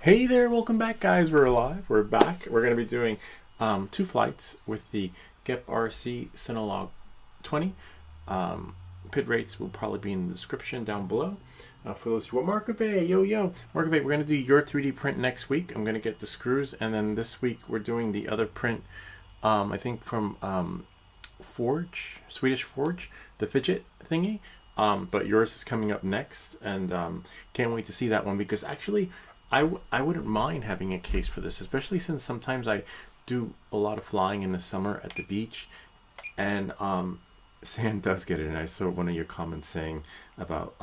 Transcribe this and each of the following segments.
Hey there, welcome back guys, we're alive, we're back. We're going to be doing 2 flights with the GepRC Cinelog20. Pit rates will probably be in the description down below. For those who are Market Bay, Market Bay, we're going to do your 3D print next week. I'm going to get the screws, and then this week we're doing the other print, I think from Forge, Swedish Forge, the fidget thingy. But yours is coming up next, and can't wait to see that one, because actually I wouldn't mind having a case for this, especially since sometimes I do a lot of flying in the summer at the beach, and sand does get it. And I saw one of your comments saying about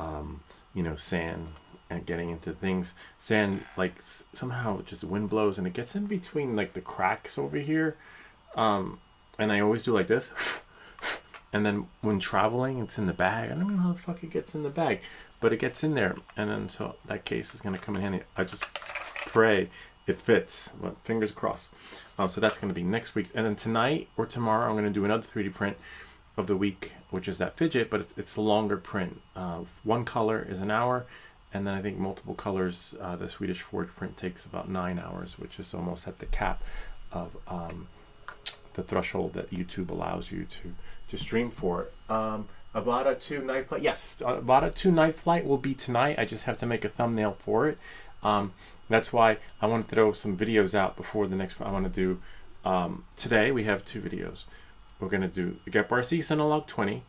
you know, sand and getting into things. Sand, like, somehow just the wind blows and it gets in between like the cracks over here, and I always do like this. And then when traveling, it's in the bag. I don't know how the fuck it gets in the bag, but it gets in there. And then so that case is going to come in handy. I just pray it fits. Well, fingers crossed. So that's going to be next week. And then tonight or tomorrow, I'm going to do another 3D print of the week, which is that fidget, but it's a longer print. One color is an hour, and then I think multiple colors, the Swedish Forge print takes about 9 hours, which is almost at the cap of the threshold that YouTube allows you to stream for. Avata 2 night flight. Yes, Avata 2 night flight will be tonight. I just have to make a thumbnail for it. That's why I want to throw some videos out before the next one. I want to do today. We have 2 videos. We're going to do the GepRC Cinelog20,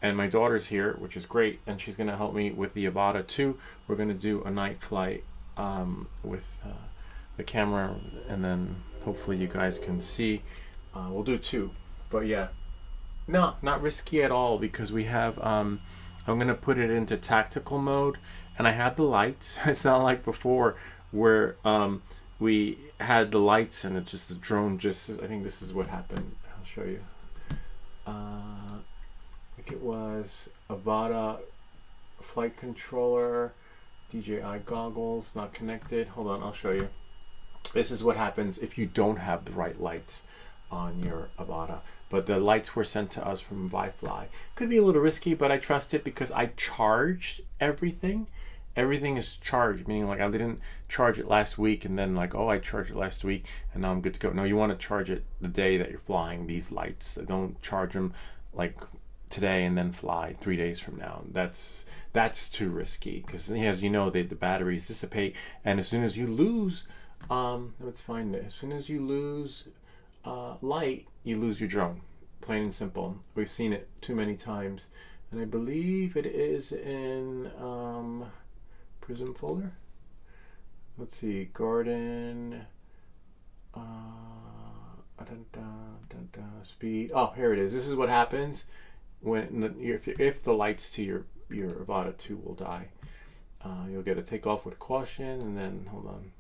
and my daughter's here, which is great, and she's going to help me with the Avata 2. We're going to do a night flight with the camera, and then hopefully you guys can see. We'll do 2, but yeah, no, not risky at all, because we have I'm gonna put it into tactical mode, and I have the lights. It's not like before where we had the lights and it's just the drone just, I think this is what happened. I'll show you. I think it was Avata flight controller, DJI goggles not connected. Hold on, I'll show you. this is what happens if you don't have the right lights on your Avata. But the lights were sent to us from ViFly. Could be a little risky, but I trust it because I charged everything. Everything is charged, meaning like I didn't charge it last week and then like, oh, I charged it last week and now I'm good to go. No, you want to charge it the day that you're flying these lights. Don't charge them like today and then fly 3 days from now. That's too risky because, as you know, the batteries dissipate, and as soon as you lose, let's find it. As soon as you lose light, you lose your drone. Plain and simple. We've seen it too many times, and I believe it is in Prism folder. Let's see, Garden. Speed. Oh, here it is. This is what happens when if the lights to your Avata 2 will die. You'll get a takeoff with caution, and then hold on,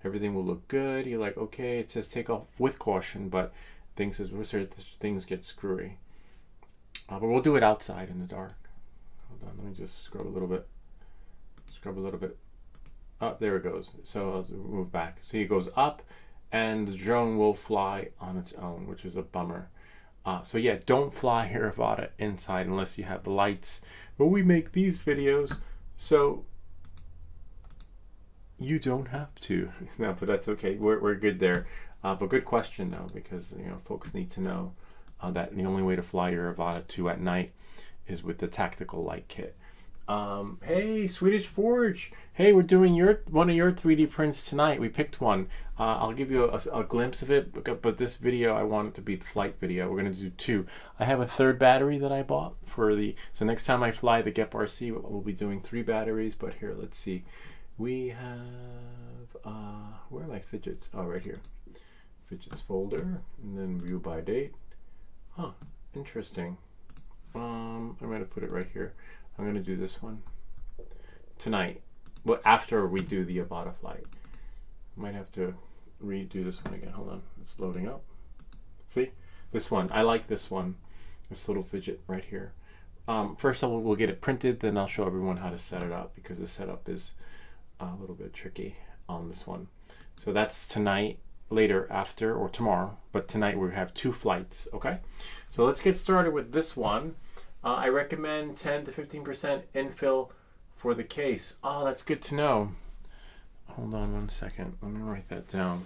everything will look good. You're like, okay, it says take off with caution, but things get screwy. But we'll do it outside in the dark. Hold on, let me just scrub a little bit. Oh, there it goes. So I'll move back. See, it goes up, and the drone will fly on its own, which is a bummer. So yeah, don't fly your Avata inside unless you have the lights. But we make these videos so you don't have to. No, but that's okay. We're good there. But good question though, because folks need to know that the only way to fly your Avata 2 at night is with the tactical light kit. Hey, Swedish Forge. Hey, we're doing one of your 3D prints tonight. We picked one. I'll give you a glimpse of it, but this video, I want it to be the flight video. We're going to do 2. I have a 3rd battery that I bought so next time I fly the GepRC, we'll be doing 3 batteries, but here, let's see. We have, where are my fidgets? Oh, right here. Fidgets folder, and then view by date. Huh, interesting. I'm going to put it right here. I'm going to do this one tonight, but after we do the Avata flight. Might have to redo this one again. Hold on, it's loading up. See, this one, I like this one, this little fidget right here. First we'll get it printed, then I'll show everyone how to set it up, because the setup is a little bit tricky on this one. So that's tonight, later, after, or tomorrow, but tonight we have 2 flights, okay? So let's get started with this one. I recommend 10 to 15% infill for the case. Oh, that's good to know. Hold on one second. Let me write that down.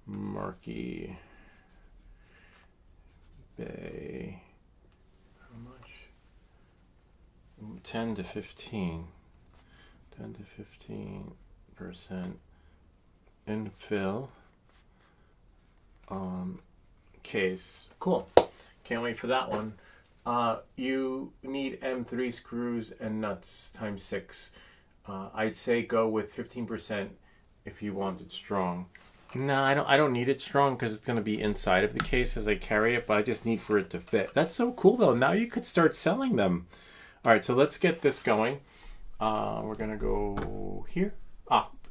Marquee Bay. How much? 10 to 15. 10 to 15% infill case. Cool. Can't wait for that one. You need M3 screws and nuts times 6. I'd say go with 15% if you want it strong. No, I don't need it strong because it's going to be inside of the case as I carry it, but I just need for it to fit. That's so cool though. Now you could start selling them. All right, so let's get this going. We're going to go here.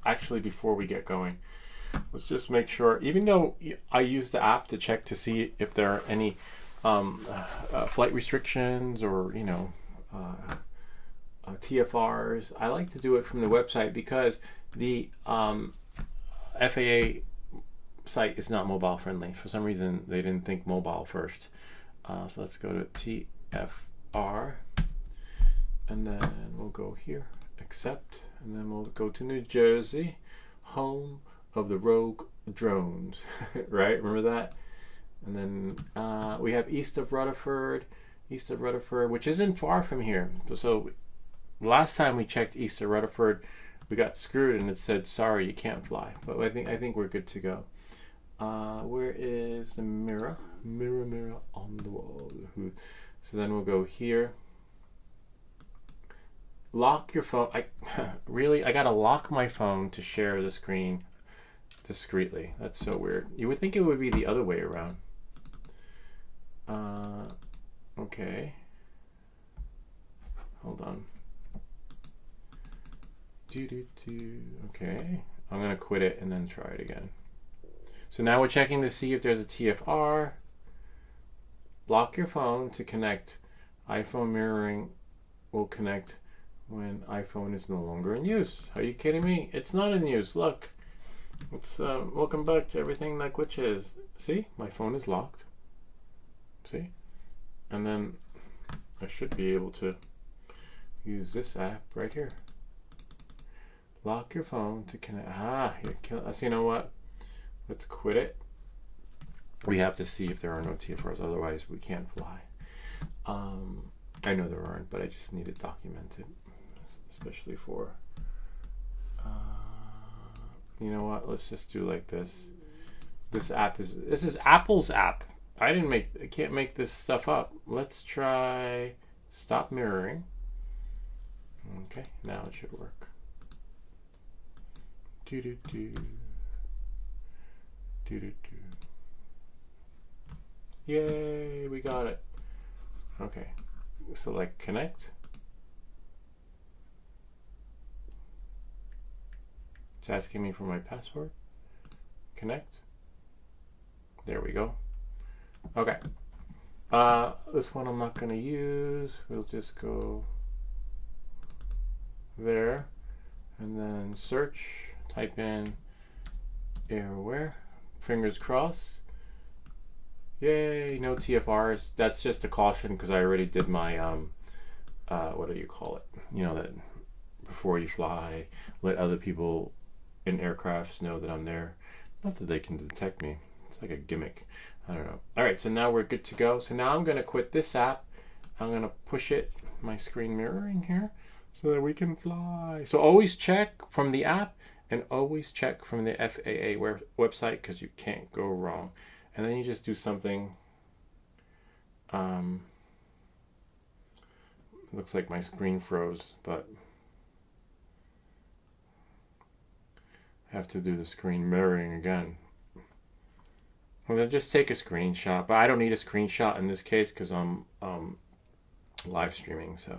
Actually, before we get going, let's just make sure, even though I use the app to check to see if there are any flight restrictions or TFRs, I like to do it from the website because the FAA site is not mobile friendly. For some reason they didn't think mobile first. So let's go to TFR, and then we'll go here, accept, and then we'll go to New Jersey, home of the Rogue drones. Right, remember that? And then we have east of Rutherford, which isn't far from here. So last time we checked east of Rutherford, we got screwed and it said, sorry, you can't fly. But I think we're good to go. Where is the mirror? Mirror on the wall. So then we'll go here. Lock your phone. I gotta lock my phone to share the screen discreetly. That's so weird. You would think it would be the other way around. Okay. Hold on. Okay. I'm gonna quit it and then try it again. So now we're checking to see if there's a TFR. Lock your phone to connect iPhone mirroring will connect when iPhone is no longer in use. Are you kidding me? It's not in use. Look, it's welcome back to everything that glitches. See, my phone is locked. See, and then I should be able to use this app right here. Lock your phone to connect. So you know what? Let's quit it. We have to see if there are no TFRs, otherwise we can't fly. I know there aren't, but I just need it documented, especially for. You know what? Let's just do like this. This is Apple's app. I can't make this stuff up. Let's try stop mirroring. Okay, now it should work. Do do do. Do do do. Yay, we got it. Okay, select connect. It's asking me for my password. Connect. There we go. Okay. This one I'm not going to use. We'll just go there and then search. Type in airware. Fingers crossed. Yay, no TFRs. That's just a caution because I already did my what do you call it? You know, that before you fly, let other people in aircrafts know that I'm there. Not that they can detect me. It's like a gimmick. I don't know. All right, so now we're good to go. So now I'm going to quit this app. I'm going to push it, my screen mirroring here, so that we can fly. So always check from the app and always check from the FAA website because you can't go wrong. And then you just do something. Looks like my screen froze, but I have to do the screen mirroring again. I'm gonna just take a screenshot, but I don't need a screenshot in this case because I'm live streaming, so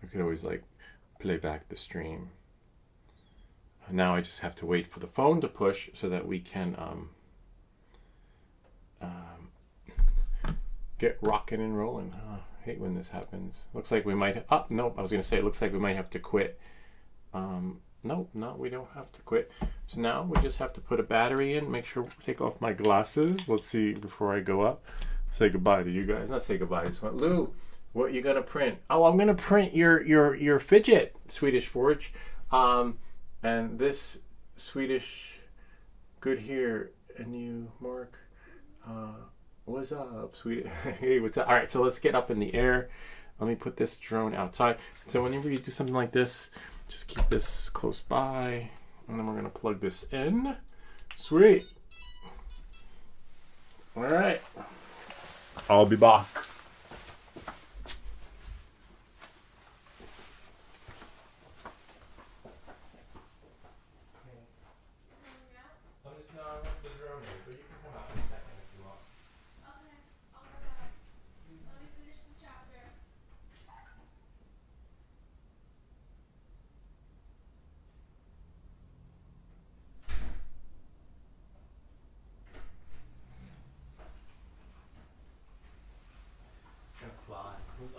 I could always like play back the stream. Now I just have to wait for the phone to push so that we can get rocking and rolling. I hate when this happens. Looks like we might. Nope. I was gonna say it looks like we might have to quit. Nope, no, we don't have to quit. So now we just have to put a battery in. Make sure take off my glasses. Let's see before I go up. Say goodbye to you guys. Not say goodbye. Just went, Lou, what you gonna print? Oh, I'm gonna print your fidget, Swedish Forge, and this Swedish good here. And you, Mark. What's up, sweetie? Hey, what's up? All right, so let's get up in the air. Let me put this drone outside. So whenever you do something like this, just keep this close by, and then we're gonna plug this in. Sweet. All right. I'll be back.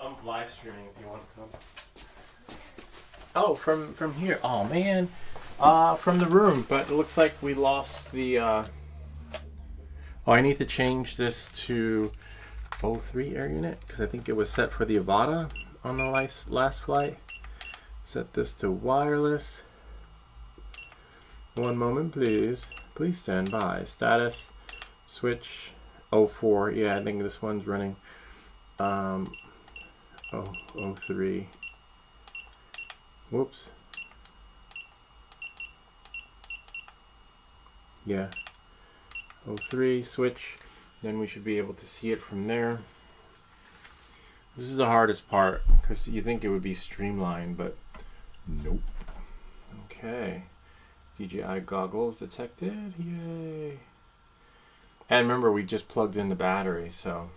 I'm live streaming if you want to come. Oh, from here. Oh man, from the room. But it looks like we lost the. Oh, I need to change this to 03 air unit because I think it was set for the Avata on the last flight. Set this to wireless. One moment, please. Please stand by. Status switch 04. Yeah, I think this one's running. 03. Whoops. Yeah. 03 switch. Then we should be able to see it from there. This is the hardest part because you think it would be streamlined, but nope. Okay. DJI goggles detected. Yay. And remember, we just plugged in the battery, so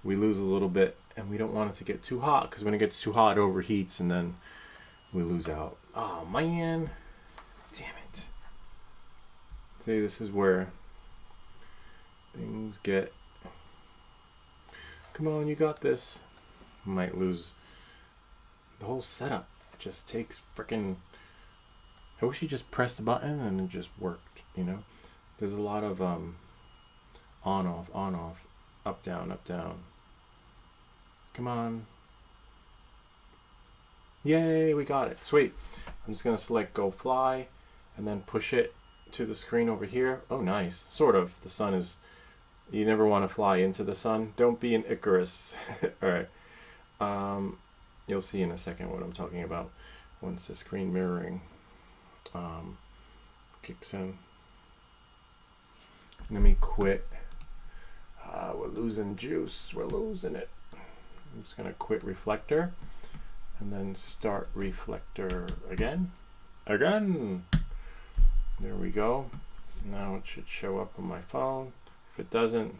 we lose a little bit, and we don't want it to get too hot because when it gets too hot, it overheats, and then we lose out. Oh man, damn it! See, this is where things get. Come on, you got this. might lose the whole setup. It just takes freaking. I wish you just pressed the button and it just worked. You know, there's a lot of on off, up down, up down. Come on. Yay, we got it. Sweet. I'm just gonna select go fly and then push it to the screen over here. Oh, nice. Sort of. The sun is. You never want to fly into the sun. Don't be an Icarus. All right. You'll see in a second what I'm talking about once the screen mirroring kicks in. Let me quit. We're losing juice. We're losing it. I'm just gonna quit reflector and then start reflector again. There we go. Now it should show up on my phone. If it doesn't,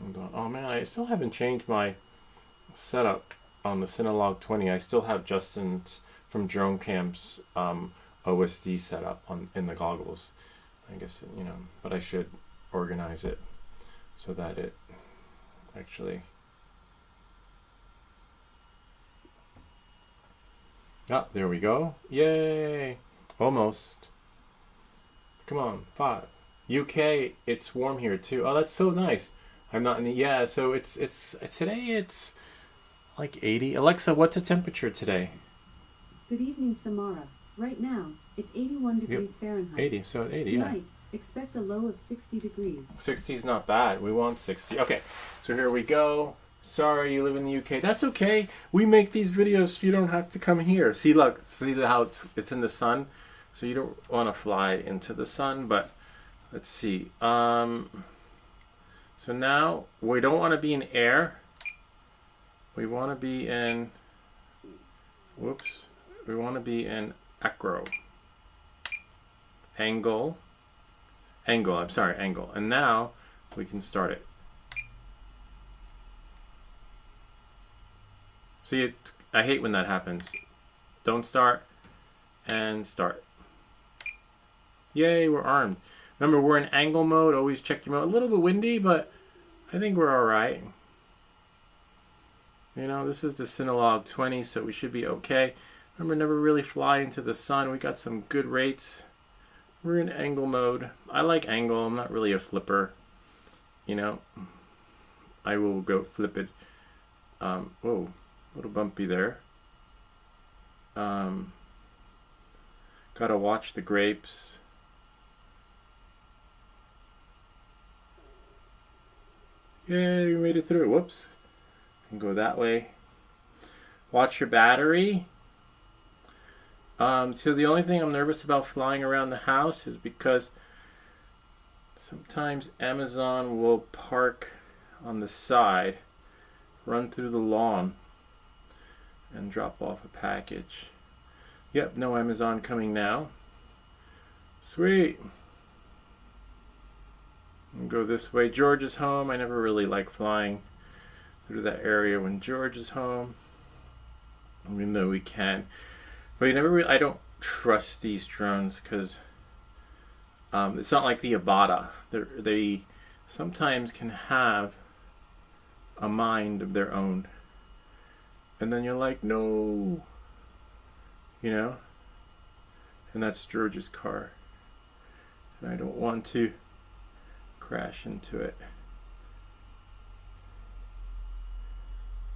hold on. Oh man, I still haven't changed my setup on the Cinelog20. I still have Justin's from Drone Camp's OSD setup in the goggles. I guess, you know, but I should organize it so that it actually. Ah, there we go. Yay! Almost. Come on, 5. UK, it's warm here too. Oh, that's so nice. I'm not in the, yeah, so it's today it's like 80. Alexa, what's the temperature today? Good evening, Samara. Right now, it's 81 degrees Fahrenheit. 80, so 80, Tonight, expect a low of 60 degrees. 60 is not bad. We want 60. Okay, so here we go. Sorry, you live in the UK. That's okay. We make these videos so you don't have to come here. See, look, see how it's in the sun? So you don't want to fly into the sun, but let's see. So now we don't want to be in air. We want to be in, whoops. We want to be in acro. Angle. And now we can start it. See, I hate when that happens. Don't start and start. Yay, we're armed. Remember, we're in angle mode. Always check your mode. A little bit windy, but I think we're all right. You know, this is the Cinelog20, so we should be okay. Remember, never really fly into the sun. We got some good rates. We're in angle mode. I like angle. I'm not really a flipper. You know, I will go flip it. Whoa, a little bumpy there. Gotta watch the grapes. Yay, we made it through. Whoops. And go that way. Watch your battery. So the only thing I'm nervous about flying around the house is because sometimes Amazon will park on the side, run through the lawn, and drop off a package. Yep, no Amazon coming now. Sweet. And go this way. George is home. I never really like flying through that area when George is home, even though we can. But you never really, I don't trust these drones because it's not like the Avata. They sometimes can have a mind of their own. And then you're like, no. You know? And that's George's car. And I don't want to crash into it.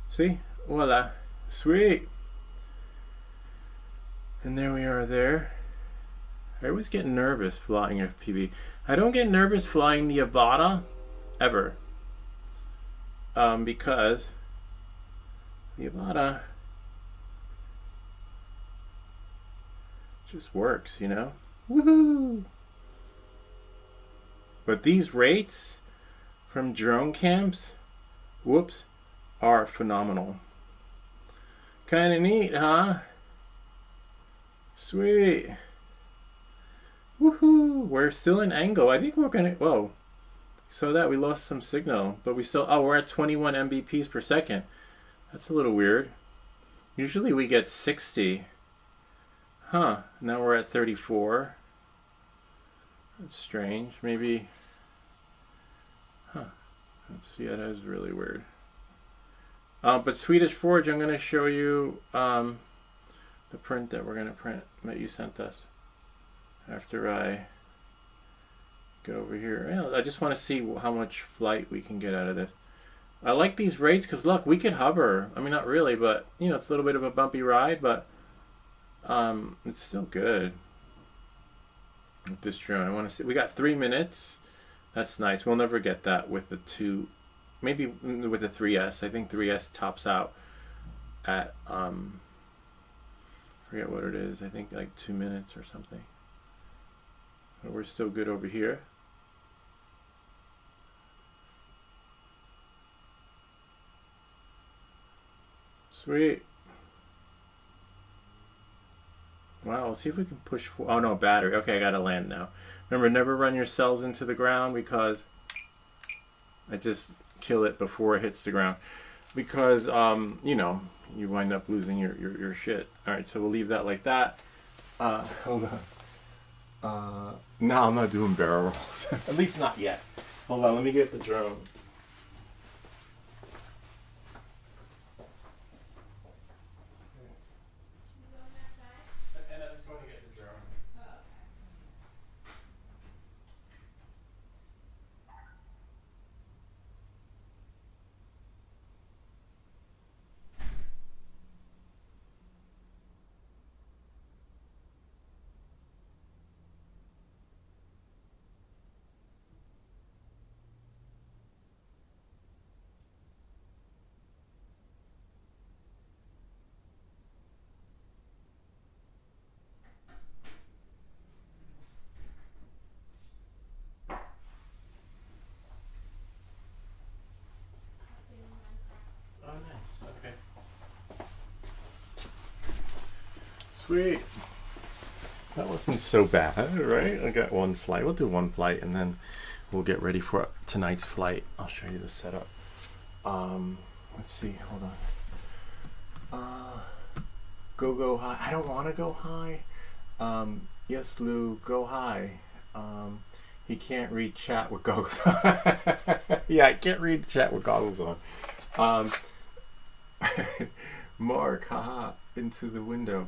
See? Voila. Sweet. And there we are there. I always get nervous flying FPV. I don't get nervous flying the Avata ever. Because the Avata just works, you know? Woohoo! But these rates from drone camps, whoops, are phenomenal. Kinda neat, huh? Sweet. Woohoo! We're still in angle. I think we're gonna, whoa. So that we lost some signal, but we still, oh, we're at 21 Mbps per second. That's a little weird. Usually we get 60. Huh, now we're at 34. That's strange. Maybe, huh. Yeah, that is really weird. But Swedish Forge, I'm going to show you the print that we're going to print that you sent us after I get over here. Yeah, I just want to see how much flight we can get out of this. I like these rates because look, we could hover. I mean, not really, but you know, it's a little bit of a bumpy ride, but it's still good with this drone. I want to see. We got 3 minutes. That's nice. We'll never get that with the 2. Maybe with the 3S. I think 3S tops out at forget what it is. I think like 2 minutes or something. But we're still good over here. Sweet. Wow, let's see if we can push for. Oh no, battery. Okay, I gotta land now. Remember, never run your cells into the ground because I just kill it before it hits the ground. Because you know, you wind up losing your shit. Alright, so we'll leave that like that. Hold on. No, I'm not doing barrel rolls. At least not yet. Hold on, let me get the drone. Sweet. That wasn't so bad, right? I got one flight. We'll do one flight and then we'll get ready for tonight's flight. I'll show you the setup. Let's see. Hold on. Go high. I don't want to go high. Yes, Lou, go high. He can't read chat with goggles on. Yeah, I can't read the chat with goggles on. Mark, haha, into the window.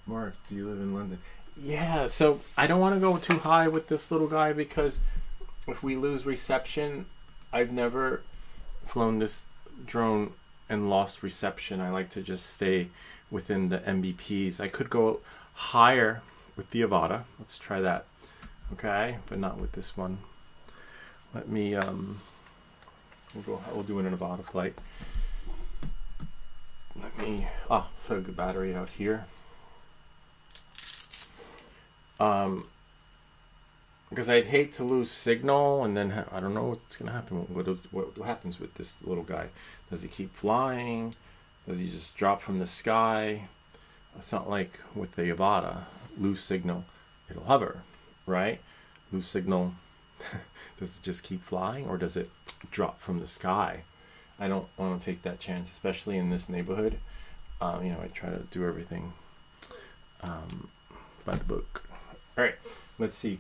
Mark, do you live in London? Yeah, so I don't want to go too high with this little guy because if we lose reception, I've never flown this drone and lost reception. I like to just stay within the MBPs. I could go higher with the Avata. Let's try that. Okay, but not with this one. Let me we'll do an Avata flight. Let me throw the battery out here. Because I'd hate to lose signal and then I don't know what's gonna happen. What happens with this little guy? Does he keep flying? Does he just drop from the sky? It's not like with the Avata, lose signal, it'll hover, right? Lose signal, does it just keep flying or does it drop from the sky? I don't want to take that chance, especially in this neighborhood. You know, I try to do everything by the book. All right, let's see.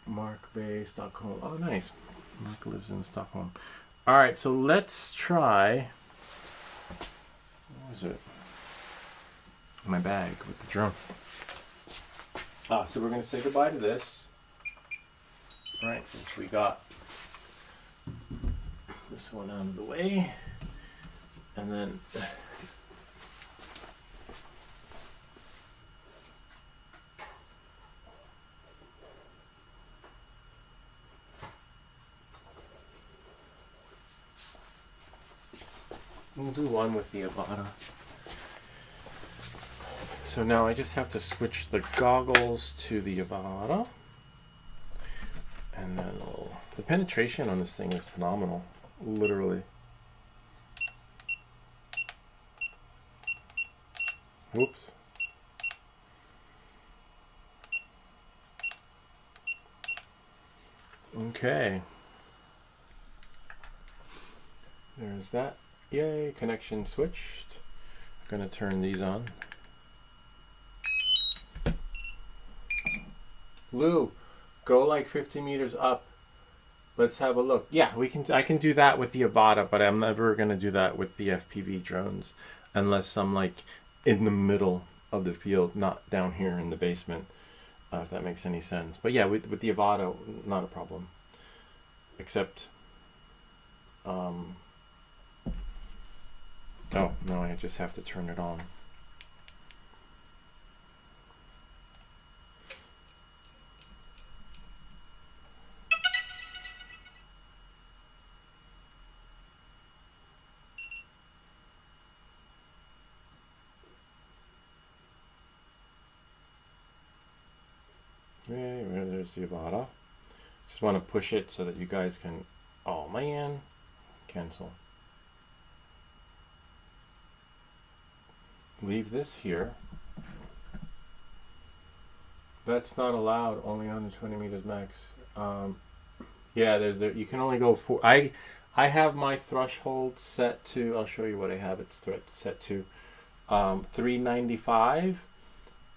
Mark Bay, Stockholm. Oh, nice. Mark lives in Stockholm. All right, so let's try. What was it? My bag with the drone. So we're going to say goodbye to this. All right, since we got this one out of the way. And then we'll do one with the Avata. So now I just have to switch the goggles to the Avata. And then the penetration on this thing is phenomenal. Literally. Whoops. Okay. There's that. Yay, connection switched. I'm gonna turn these on. Lou, go like 50 meters up let's have a look. Yeah, we can. I can do that with the Avata, but I'm never gonna do that with the FPV drones, unless I'm like in the middle of the field, not down here in the basement. If that makes any sense. But yeah, with the Avata, not a problem. Except, oh no, I just have to turn it on. Okay, there's the Avata. Just want to push it so that you guys can, oh man, cancel. Leave this here. That's not allowed, only 120 meters max. Yeah, you can only go four. I have my threshold set to, I'll show you what I have it set to. 395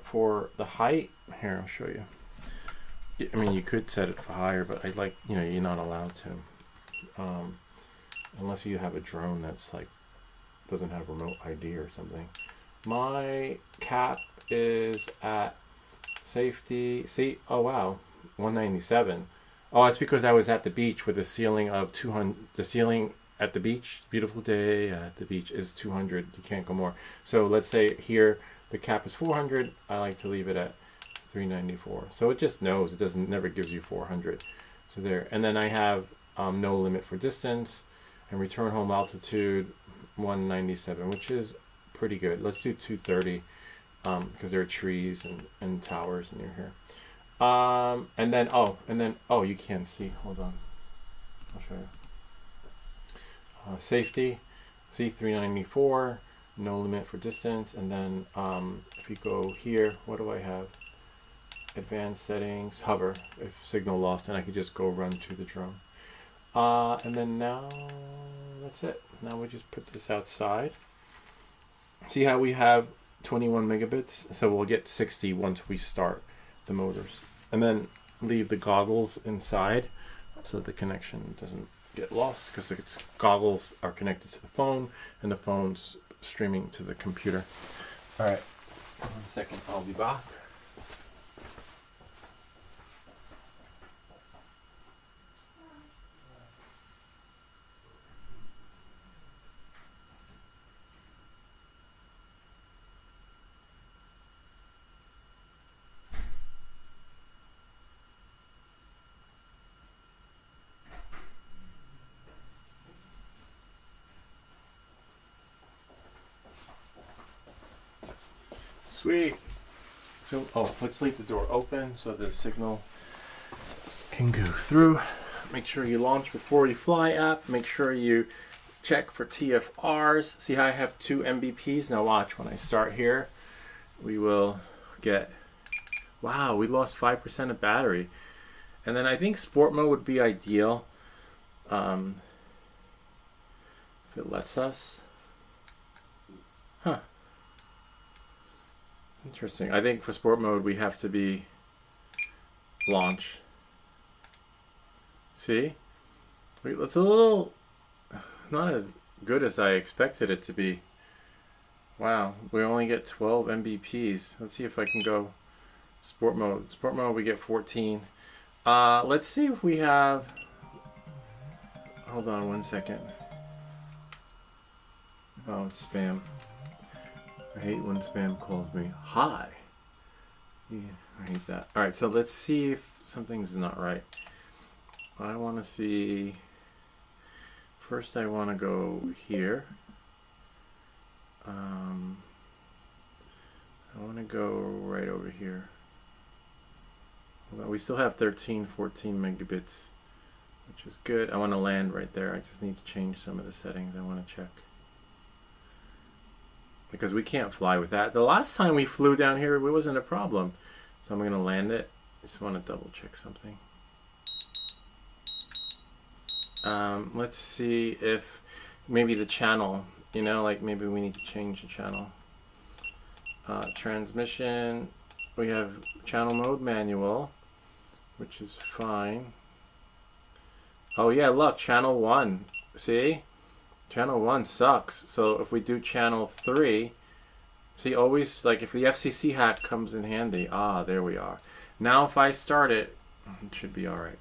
for the height. Here, I'll show you. I mean, you could set it for higher, but I like, you know, you're not allowed to. Unless you have a drone that's like, doesn't have remote ID or something. My cap is at safety. See, oh wow, 197. Oh, it's because I was at the beach with a ceiling of 200. The ceiling at the beach, beautiful day at the beach, is 200. You can't go more. So let's say here the cap is 400. I like to leave it at 394. So it just knows, it never gives you 400. So there, and then I have no limit for distance and return home altitude 197, which is pretty good. Let's do 230 because there are trees and towers near here. And then you can't see. Hold on, I'll show you. Safety, see 394, no limit for distance, and then if you go here, what do I have? Advanced settings, hover if signal lost, and I could just go run to the drone. And then now that's it. Now we just put this outside. See how we have 21 megabits? So we'll get 60 once we start the motors. And then leave the goggles inside so the connection doesn't get lost, because its goggles are connected to the phone and the phone's streaming to the computer. All right, 1 second, I'll be back. Sweet. So, let's leave the door open so the signal can go through. Make sure you launch before you fly app. Make sure you check for TFRs. See how I have 2 MBPs? Now watch, when I start here, we will get, wow, we lost 5% of battery. And then I think sport mode would be ideal. If it lets us. Huh. Interesting. I think for sport mode we have to be launch. See? It's a little not as good as I expected it to be. Wow, we only get 12 MBPs. Let's see if I can go sport mode. Sport mode we get 14. Let's see if we have, hold on 1 second. Oh, it's spam. I hate when spam calls me. Hi. Yeah, I hate that. Alright, so let's see if something's not right. I want to see, first I want to go here. I want to go right over here. Hold on, we still have 13, 14 megabits, which is good. I want to land right there. I just need to change some of the settings. I want to check, because we can't fly with that. The last time we flew down here, it wasn't a problem. So I'm going to land it. Just want to double check something. Let's see if maybe the channel, you know, like maybe we need to change the channel. Transmission, we have channel mode manual, which is fine. Oh yeah, look, channel 1. See? Channel 1 sucks. So if we do channel 3, see, always, like, if the FCC hack comes in handy. Ah, there we are. Now if I start it, it should be alright.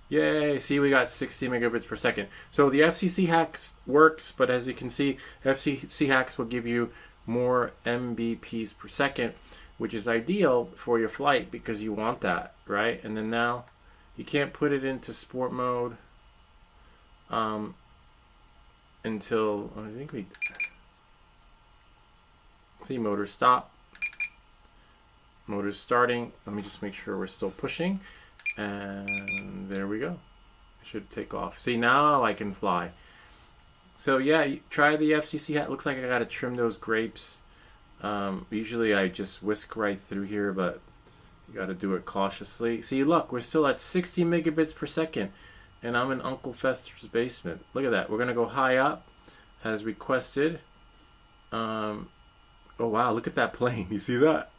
Yay, see, we got 60 megabits per second. So the FCC hacks works, but as you can see, FCC hacks will give you more Mbps per second, which is ideal for your flight because you want that, right? And then now you can't put it into sport mode until, I think we see motor stop. Motor's starting. Let me just make sure we're still pushing. And there we go. It should take off. See, now I can fly. So yeah, try the FCC hat. Looks like I gotta trim those grapes. Usually I just whisk right through here, but you gotta do it cautiously. See, look, we're still at 60 megabits per second, and I'm in Uncle Fester's basement. Look at that. We're gonna go high up as requested. Oh wow, look at that plane. You see that?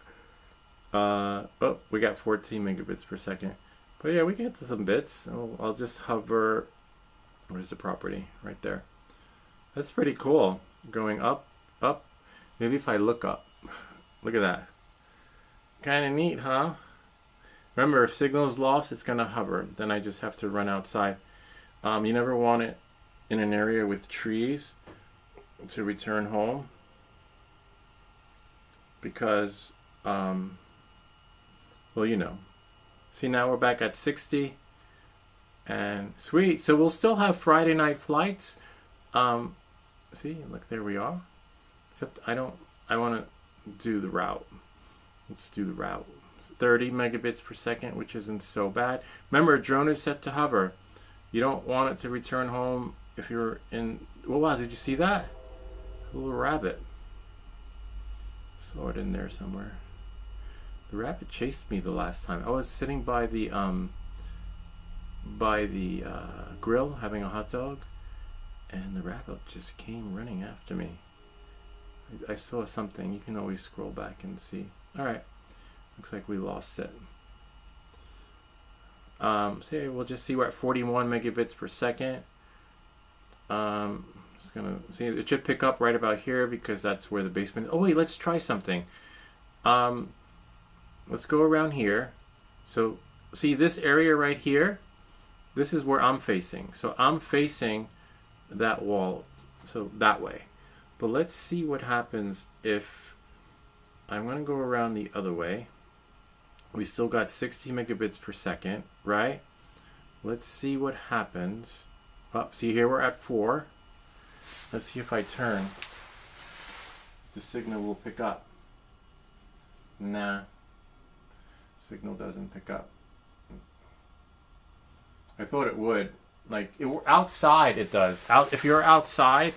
Oh, we got 14 megabits per second. But yeah, we can get to some bits. I'll just hover. Where's the property? Right there. That's pretty cool. Going up, up. Maybe if I look up. Look at that. Kind of neat, huh? Remember, if signal is lost, it's going to hover. Then I just have to run outside. You never want it in an area with trees to return home. Because, well, you know. See, now we're back at 60. And sweet. So we'll still have Friday night flights. See, look, there we are. Except I want to do the route. Let's do the route. 30 megabits per second, which isn't so bad. Remember, a drone is set to hover. You don't want it to return home if you're in... Oh, wow, did you see that? A little rabbit. Saw it in there somewhere. The rabbit chased me the last time. I was sitting by the grill having a hot dog, and the rabbit just came running after me. I saw something. You can always scroll back and see. All right, looks like we lost it. So yeah, we'll just see we're at 41 megabits per second. Just gonna see, it should pick up right about here because that's where the basement is. Oh wait, let's try something. Let's go around here. So see this area right here, this is where I'm facing. So I'm facing that wall, so that way. But let's see what happens if I'm going to go around the other way. We still got 60 megabits per second, right? Let's see what happens. Oh, see here we're at 4. Let's see if I turn. The signal will pick up. Nah. Signal doesn't pick up. I thought it would. Like, outside it does. If you're outside,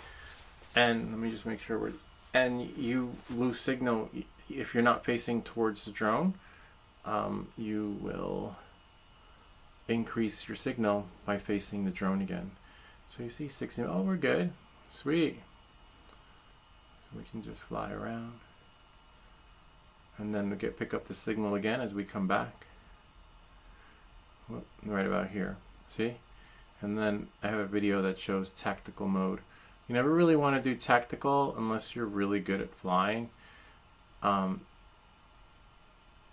and let me just make sure and you lose signal, if you're not facing towards the drone, you will increase your signal by facing the drone again. So you see 60, oh, we're good. Sweet. So we can just fly around. And then we pick up the signal again as we come back. Whoop, right about here. See? And then I have a video that shows tactical mode. You never really want to do tactical unless you're really good at flying.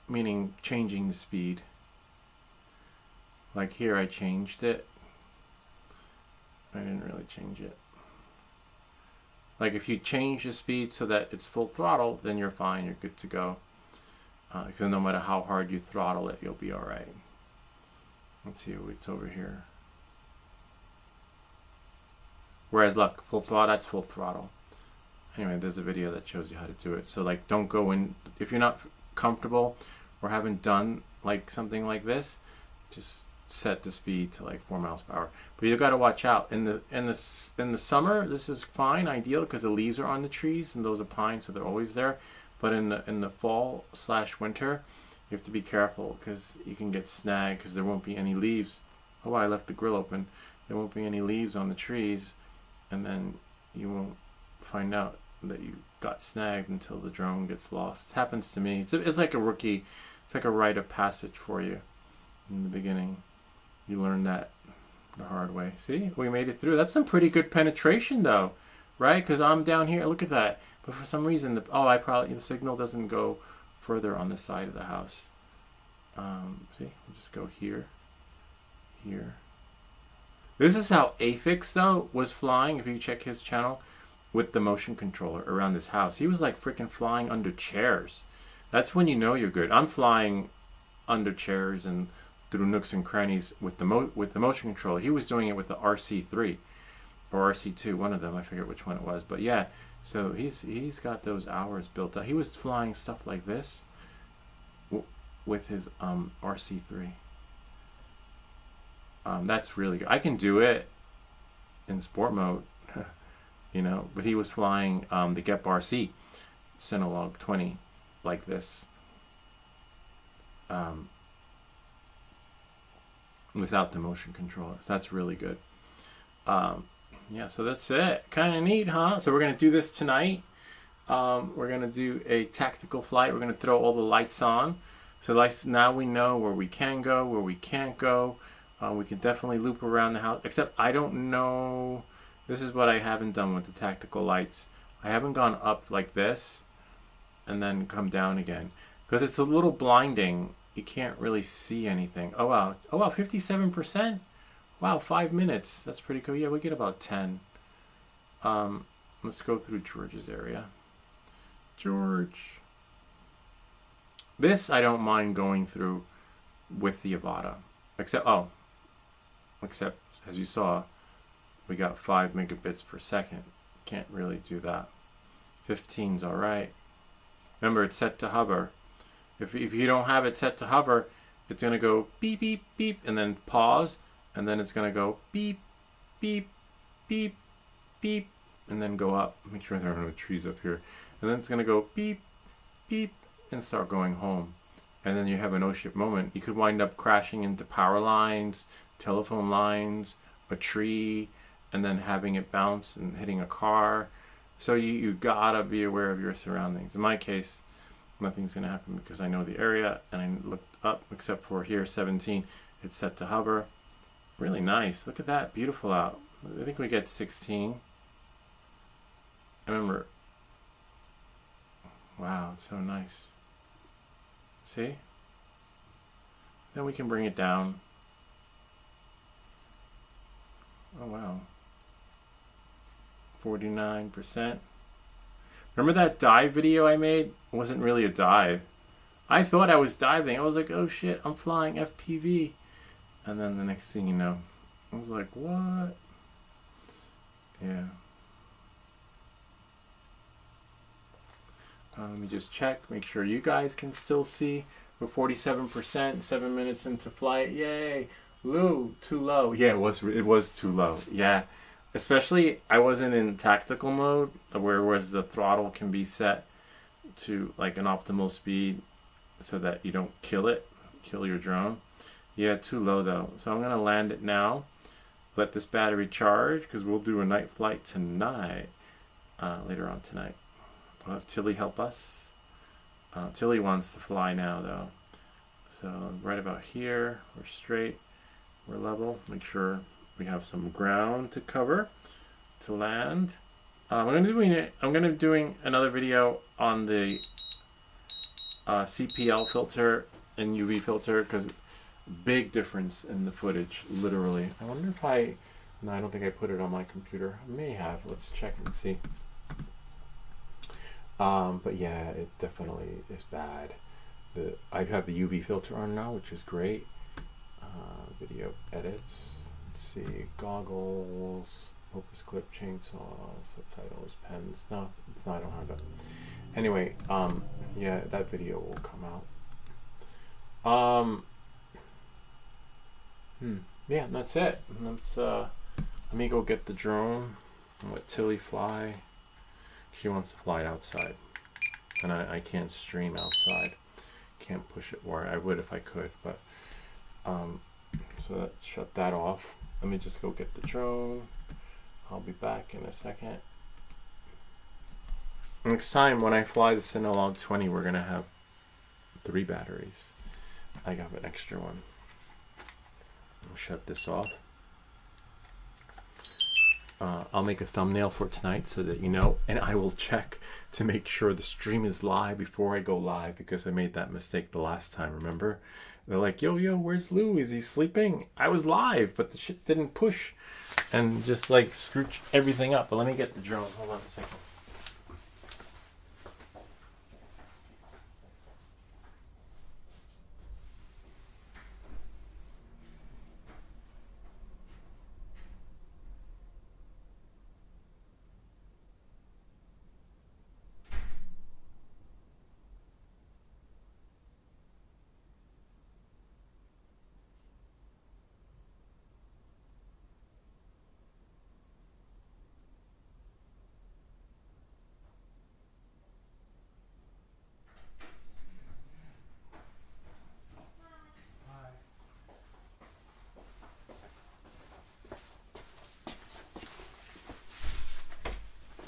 Meaning changing the speed. Like here I changed it. I didn't really change it. Like if you change the speed so that it's full throttle, then you're fine, you're good to go. Because no matter how hard you throttle it, you'll be alright. Let's see what's over here. Whereas look, full throttle, that's full throttle. Anyway, there's a video that shows you how to do it. So like, don't go in, if you're not comfortable or haven't done like something like this, just set the speed to like 4 miles per hour. But you got to watch out. In the summer, this is fine, ideal, because the leaves are on the trees and those are pine, so they're always there. But in the fall/winter, you have to be careful because you can get snagged because there won't be any leaves. Oh, I left the grill open. There won't be any leaves on the trees, and then you won't find out that you got snagged until the drone gets lost. It happens to me. It's like a rookie. It's like a rite of passage for you in the beginning. You learn that the hard way. See, we made it through. That's some pretty good penetration though, right? Because I'm down here. Look at that. But for some reason, the signal doesn't go further on the side of the house. See, we'll just go here, here. This is how Afix though was flying. If you check his channel, with the motion controller around this house, he was like freaking flying under chairs. That's when you know you're good. I'm flying under chairs and through nooks and crannies with the motion controller. He was doing it with the RC3 or RC2, one of them. I forget which one it was, but yeah. So he's got those hours built up. He was flying stuff like this with his RC3. That's really good. I can do it in sport mode, you know. But he was flying the GepRC Cinelog20 like this, without the motion controller. That's really good. Yeah, so that's it. Kind of neat, huh? So we're going to do this tonight. We're going to do a tactical flight. We're going to throw all the lights on. So now we know where we can go, where we can't go. We can definitely loop around the house. Except I don't know. This is what I haven't done with the tactical lights. I haven't gone up like this and then come down again. Because it's a little blinding. You can't really see anything. Oh, wow. Oh, wow, 57%? Wow, 5 minutes. That's pretty cool. Yeah, we get about 10. Let's go through George's area. George. This I don't mind going through with the Avata. Except as you saw, we got 5 megabits per second. Can't really do that. 15's all right. Remember, it's set to hover. If you don't have it set to hover, it's going to go beep, beep, beep, and then pause. And then it's going to go beep, beep, beep, beep, and then go up. Make sure there are no trees up here. And then it's going to go beep, beep, and start going home. And then you have a no-ship moment. You could wind up crashing into power lines, telephone lines, a tree, and then having it bounce and hitting a car. So you gotta be aware of your surroundings. In my case, nothing's going to happen because I know the area and I looked up, except for here, 17. It's set to hover. Really nice. Look at that. Beautiful out. I think we get 16. Remember. Wow, it's so nice. See? Then we can bring it down. Oh, wow. 49%. Remember that dive video I made? It wasn't really a dive. I thought I was diving. I was like, oh shit, I'm flying FPV. And then the next thing you know, I was like, what? Yeah. Let me just check, make sure you guys can still see. We're 47%, 7 minutes into flight. Yay! Lou, too low. Yeah, it was too low. Yeah. Especially, I wasn't in tactical mode, whereas the throttle can be set to like an optimal speed so that you don't kill your drone. Yeah, too low though. So I'm going to land it now. Let this battery charge because we'll do a night flight tonight. Later on tonight. We'll have Tilly help us. Tilly wants to fly now though. So right about here, we're straight, we're level. Make sure we have some ground to cover to land. I'm going to be doing another video on the CPL filter and UV filter because big difference in the footage, literally. I wonder if no, I don't think I put it on my computer. I may have. Let's check and see. But yeah, it definitely is bad. I have the UV filter on now, which is great. Video edits. Let's see, goggles, opus clip, chainsaw, subtitles, pens. No, I don't have it. Anyway, yeah, that video will come out. Yeah, that's it. Let's let me go get the drone and let Tilly fly. She wants to fly outside, and I can't stream outside. Can't push it where I would if I could, but so let's shut that off. Let me just go get the drone. I'll be back in a second. Next time when I fly the Cinelog20, we're gonna have 3 batteries. I got an extra one. I'll shut this off. I'll make a thumbnail for tonight so that you know, and I will check to make sure the stream is live before I go live, because I made that mistake the last time, remember? They're like, yo, where's Lou? Is he sleeping? I was live, but the shit didn't push and just like screwed everything up. But let me get the drone. Hold on a second.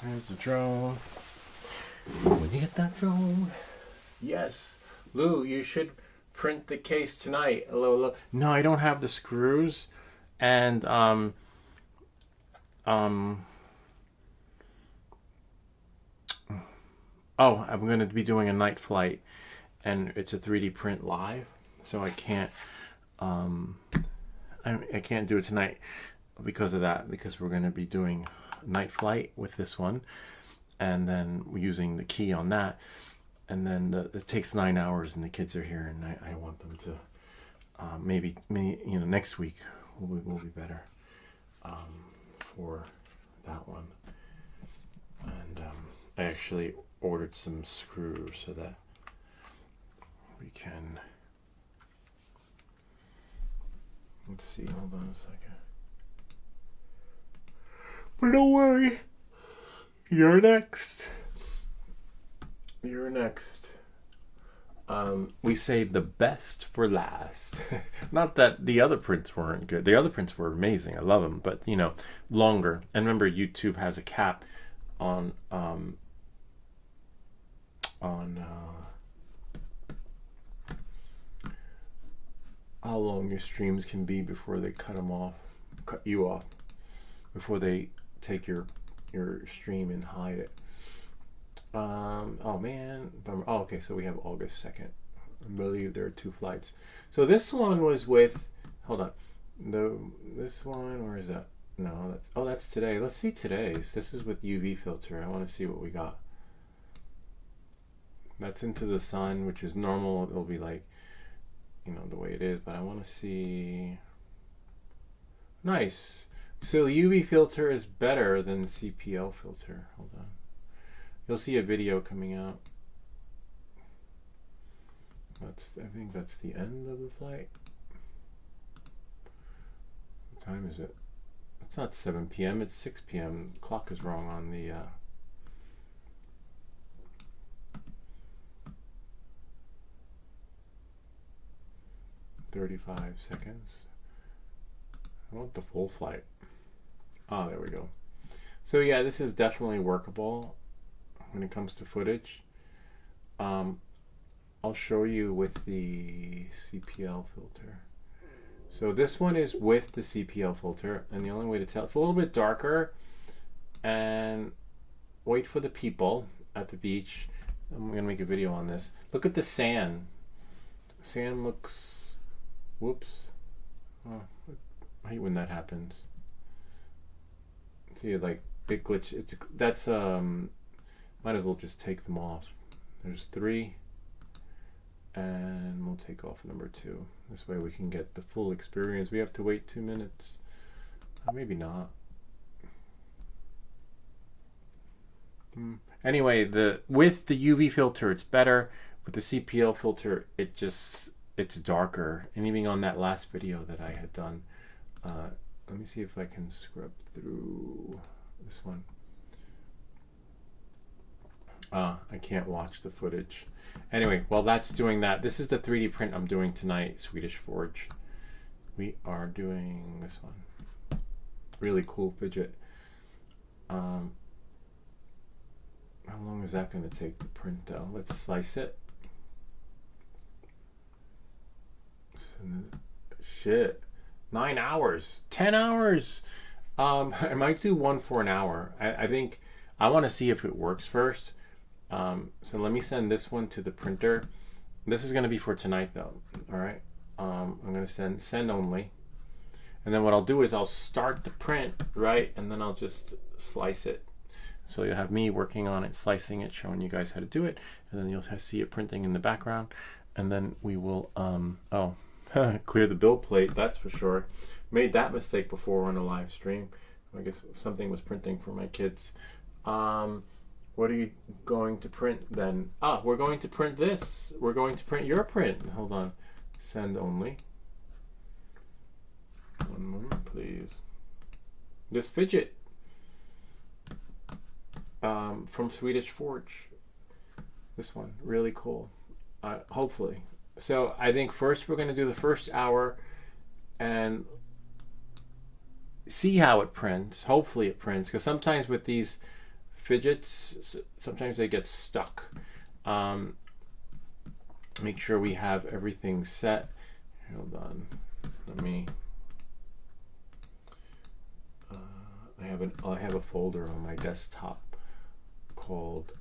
There's the drone. When you get that drone, yes, Lou, you should print the case tonight. Hello. No, I don't have the screws, and oh, I'm going to be doing a night flight, and it's a 3D print live, so I can't I can't do it tonight because of that, because we're going to be doing night flight with this one, and then we're using the key on that, and then it takes 9 hours, and the kids are here, and I want them to maybe next week will be better for that one. And I actually ordered some screws so that we can, let's see, hold on a second. But don't worry, you're next. We saved the best for last. Not that the other prints weren't good. The other prints were amazing. I love them, but longer. And remember, YouTube has a cap on how long your streams can be before they cut you off, before they take your stream and hide it. Oh man, bummer. Oh, okay, so we have August 2nd. I believe there are 2 flights. So this one was with, hold on, this one, where is that? No, that's today. Let's see today's. This is with UV filter. I want to see what we got. That's into the sun, which is normal. It'll be like, the way it is, but I want to see. Nice. So UV filter is better than CPL filter. Hold on. You'll see a video coming out. I think that's the end of the flight. What time is it? It's not 7 p.m. It's 6 p.m. The clock is wrong on the 35 seconds. I want the full flight. Ah, there we go. So yeah, this is definitely workable when it comes to footage. I'll show you with the CPL filter. So this one is with the CPL filter, and the only way to tell, it's a little bit darker, and wait for the people at the beach. I'm gonna make a video on this. Look at the sand. Sand looks, whoops. Oh, I hate when that happens. See, like big glitch. That's might as well just take them off. There's 3, and we'll take off number 2. This way we can get the full experience. We have to wait 2 minutes. Maybe not. Anyway, with the UV filter, it's better. With the CPL filter, it's darker. And even on that last video that I had done, let me see if I can scrub through this one. I can't watch the footage. Anyway, while that's doing that, this is the 3D print I'm doing tonight, Swedish Forge. We are doing this one. Really cool fidget. How long is that going to take to print though? Let's slice it. Shit. 9 hours, 10 hours. I might do one for an hour. I think I want to see if it works first. So let me send this one to the printer. This is going to be for tonight though. All right. I'm going to send only. And then what I'll do is I'll start the print, right? And then I'll just slice it. So you'll have me working on it, slicing it, showing you guys how to do it. And then you'll see it printing in the background. And then we will, clear the build plate, that's for sure. Made that mistake before on a live stream. I guess something was printing for my kids. What are you going to print then? We're going to print this. We're going to print your print. Hold on. Send only. One moment, please. This fidget from Swedish Forge. This one, really cool. Hopefully. So I think first we're going to do the first hour and see how it prints. Hopefully it prints, because sometimes with these fidgets, sometimes they get stuck. Make sure we have everything set. Hold on. Let me. I have a folder on my desktop called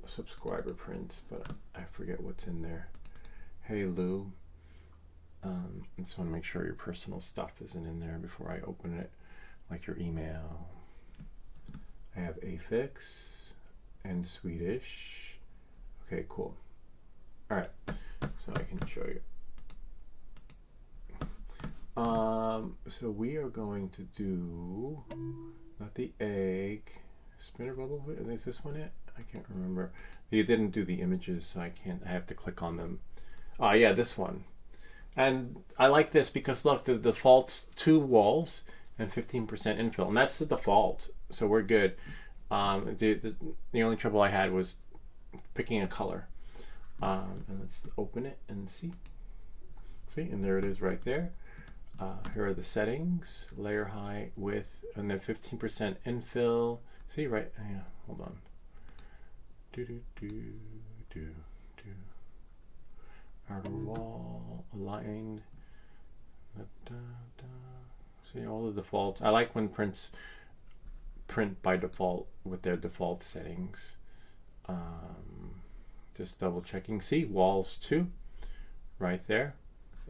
subscriber prints, but I forget what's in there. Hey Lou. I just want to make sure your personal stuff isn't in there before I open it, like your email. I have Affix and Swedish. Okay, cool. All right, so I can show you. So we are going to do, not the egg, spinner bubble. Is this one it? I can't remember. You didn't do the images, so I have to click on them. Oh yeah, this one. And I like this because look, the default's 2 walls and 15% infill, and that's the default, so we're good. The only trouble I had was picking a color. And let's open it and see, and there it is right there. Here are the settings: layer height, width, and then 15% infill. See, right? Yeah, hold on. Outer wall aligned. See all the defaults. I like when prints print by default with their default settings. Just double checking. See, walls 2 right there,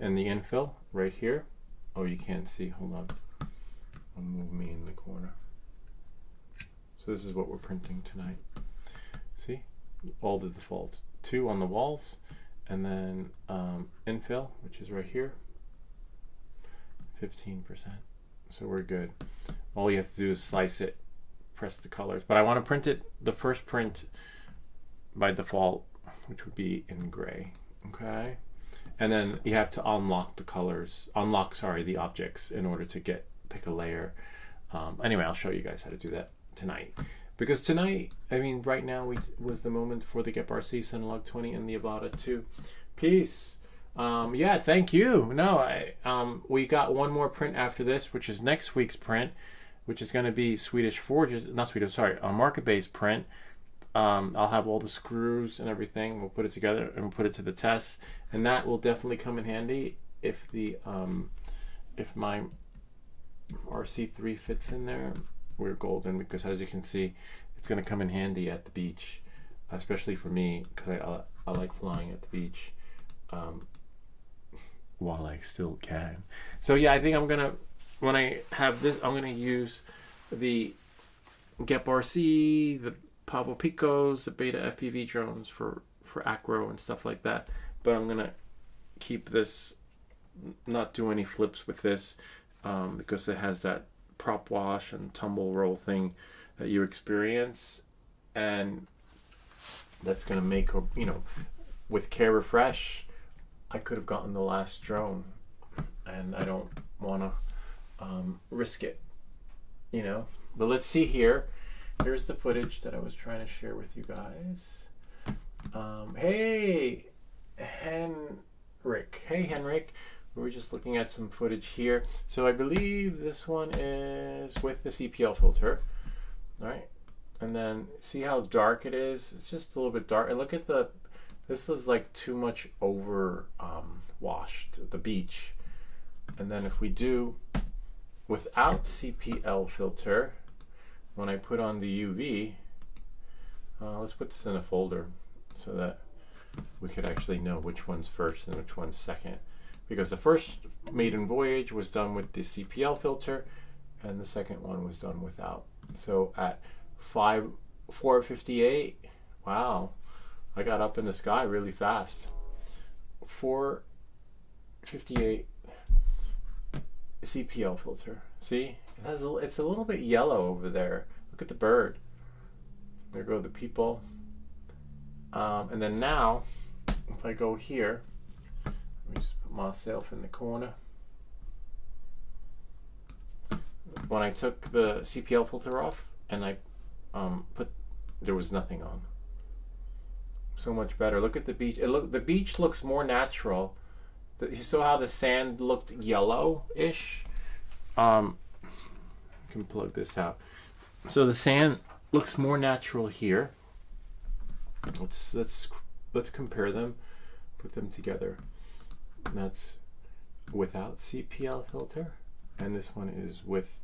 and the infill right here. Oh, you can't see. Hold on. I'll move me in the corner. So this is what we're printing tonight. See, all the defaults. 2 on the walls, and then infill, which is right here, 15%. So we're good. All you have to do is slice it, press the colors. But I want to print it, the first print by default, which would be in gray. Okay. And then you have to unlock the colors, the objects in order to pick a layer. Anyway, I'll show you guys how to do that tonight. Because tonight, I mean, right now was the moment for the GepRC, Cinelog20, and the Avata 2. Peace. Yeah, thank you. No, we got one more print after this, which is next week's print, which is going to be Swedish Forge, not Swedish, sorry, a market-based print. I'll have all the screws and everything. We'll put it together and we'll put it to the test, and that will definitely come in handy if the if my RC3 fits in there. We're golden, because as you can see, it's going to come in handy at the beach, especially for me, because I like flying at the beach while I still can. So yeah, I think I'm gonna, when I have this, I'm gonna use the GepRC, the Pavo Picos, the Beta FPV drones for acro and stuff like that. But I'm gonna keep this, not do any flips with this, because it has that prop wash and tumble roll thing that you experience, and that's gonna make, with care refresh, I could have gotten the last drone, and I don't want to risk it, But let's see here. Here's the footage that I was trying to share with you guys. Hey, Henrik. Hey, Henrik. We were just looking at some footage here. So I believe this one is with the CPL filter. All right. And then see how dark it is? It's just a little bit dark. And look at this is like too much over washed, the beach. And then if we do without CPL filter, when I put on the UV, let's put this in a folder so that we could actually know which one's first and which one's second. Because the first maiden voyage was done with the CPL filter and the second one was done without. So at 4:58, wow, I got up in the sky really fast. 4:58 CPL filter. See, it's a little bit yellow over there. Look at the bird. There go the people. And then now, if I go here, let me just put myself in the corner. When I took the CPL filter off and I there was nothing on. So much better. Look at the beach. The beach looks more natural. You saw how the sand looked yellow-ish? I can plug this out. So the sand looks more natural here. Let's compare them, put them together. And that's without CPL filter, and this one is with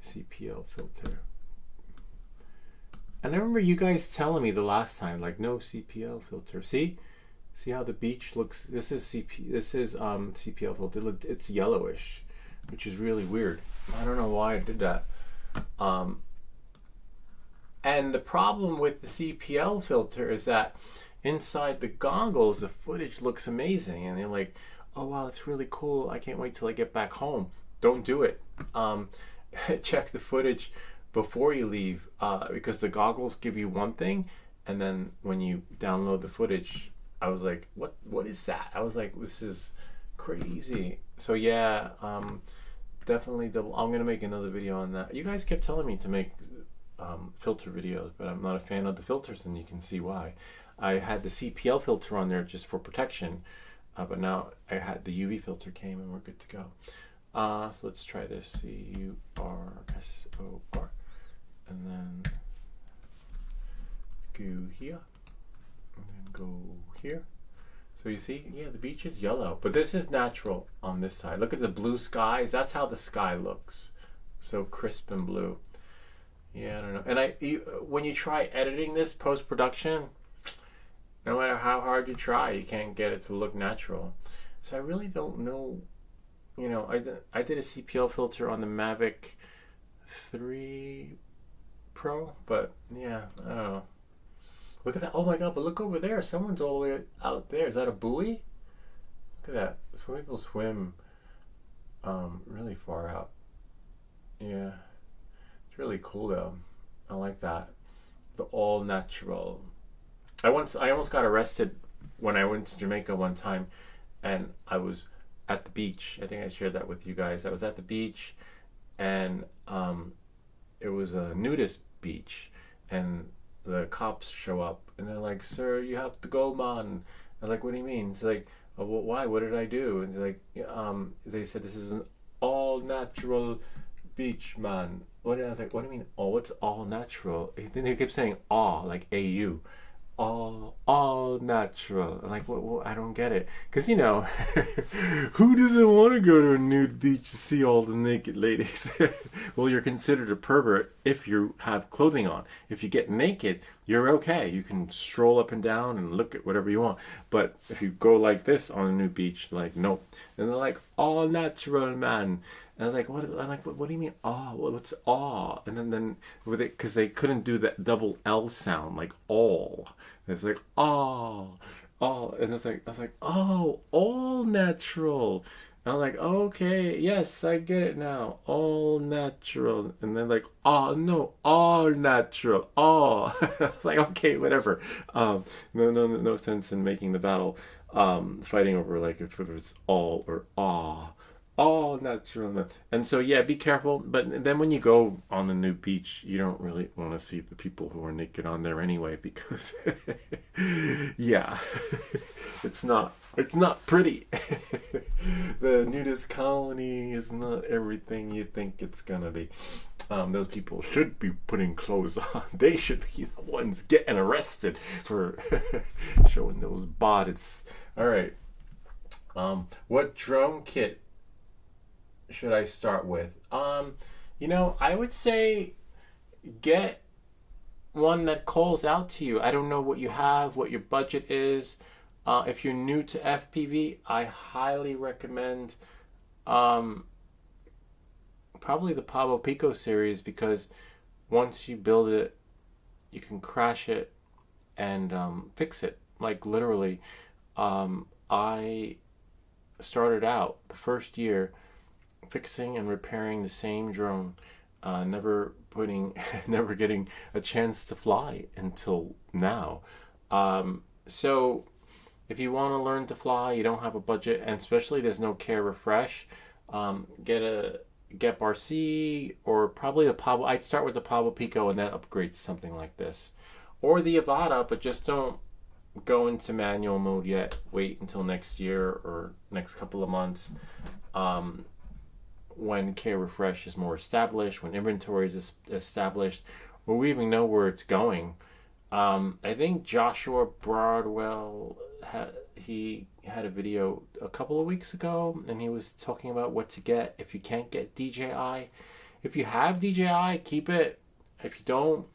CPL filter. And I remember you guys telling me the last time, like, no CPL filter. See how the beach looks? This is CPL filter. It's yellowish, which is really weird. I don't know why I did that. And the problem with the CPL filter is that inside the goggles, the footage looks amazing, and they're like, oh wow, that's really cool. I can't wait till I get back home. Don't do it. Check the footage before you leave, because the goggles give you one thing, and then when you download the footage, I was like, what is that? I was like, this is crazy. So yeah, definitely I'm gonna make another video on that. You guys kept telling me to make filter videos, but I'm not a fan of the filters, and you can see why. I had the CPL filter on there just for protection, but now I had the UV filter came and we're good to go. So let's try this. CURSOR, and then go here, and then go here. So you see, yeah, the beach is yellow, but this is natural on this side. Look at the blue skies. That's how the sky looks, so crisp and blue. Yeah, I don't know. And when you try editing this post-production, no matter how hard you try, you can't get it to look natural. So I really don't know. You know, I did a CPL filter on the Mavic 3 Pro, but yeah, I don't know. Look at that. Oh my God, but look over there. Someone's all the way out there. Is that a buoy? Look at that. Some people swim really far out. Yeah. It's really cool though. I like that. The all natural. I almost got arrested when I went to Jamaica one time, and I was at the beach. I think I shared that with you guys. I was at the beach, and it was a nudist beach, and the cops show up, and they're like, "Sir, you have to go, man." I'm like, "What do you mean?" It's like, "Oh, well, why? What did I do?" And they're like, they said, "This is an all natural beach, man." I was like, "What do you mean? Oh, what's all natural?" Then they kept saying "all," like AU. All natural. I'm like, well, I don't get it. Because, you know, who doesn't want to go to a nude beach to see all the naked ladies? Well, you're considered a pervert if you have clothing on. If you get naked, you're okay. You can stroll up and down and look at whatever you want. But if you go like this on a nude beach, like, nope. And they're like, all natural, man. And I was like, what do you mean, awe? What's awe? And then because they couldn't do that double L sound, like all. And it's like, oh. And it's like, I was like, oh, all natural. And I'm like, okay, yes, I get it now. All natural. And then like, oh, no, all natural. Oh. I was like, okay, whatever. No sense in making the battle, fighting over like if it's all or awe. All natural. And so yeah, be careful. But then when you go on the new beach, you don't really want to see the people who are naked on there anyway, because yeah, it's not pretty. The nudist colony is not everything you think it's gonna be. Those people should be putting clothes on. They should be the ones getting arrested for showing those bodies. All right. What drum kit should I start with? You know, I would say get one that calls out to you. I don't know what you have, what your budget is. If you're new to FPV, I highly recommend probably the Pablo Pico series, because once you build it, you can crash it and fix it. Like literally, I started out the first year fixing and repairing the same drone, never never getting a chance to fly until now. So if you want to learn to fly, you don't have a budget, and especially there's no care refresh, get a GepRC or probably the Pablo. I'd start with the Pablo Pico and then upgrade to something like this, or the Avata, but just don't go into manual mode yet. Wait until next year or next couple of months, when care refresh is more established, when inventory is established, where we even know where it's going. I think Joshua Broadwell he had a video a couple of weeks ago, and he was talking about what to get if you can't get DJI. If you have DJI, keep it. If you don't,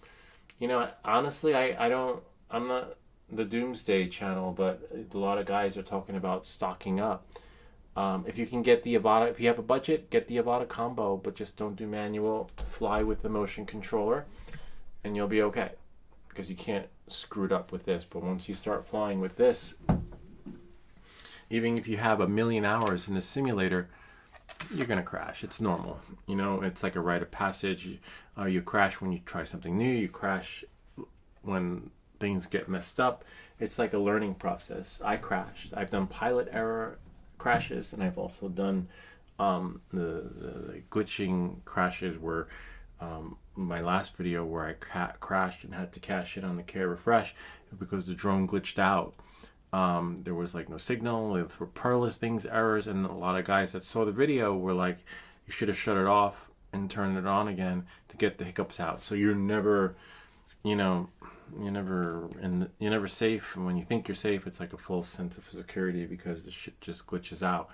you know, honestly, I'm not the Doomsday channel, but a lot of guys are talking about stocking up. If you can get the Avata, if you have a budget, get the Avata combo, but just don't do manual. Fly with the motion controller, and you'll be okay, because you can't screw it up with this. But once you start flying with this, even if you have 1,000,000 hours in the simulator, you're gonna crash. It's normal. You know, it's like a rite of passage. You crash when you try something new. You crash when things get messed up. It's like a learning process. I crashed. I've done pilot error crashes, and I've also done the glitching crashes where my last video where I crashed and had to cash in on the care refresh because the drone glitched out. There was like no signal. It were perilous things, errors, and a lot of guys that saw the video were like, you should have shut it off and turned it on again to get the hiccups out. So you're never, you know, you're never safe. And when you think you're safe, it's like a false sense of security because the shit just glitches out.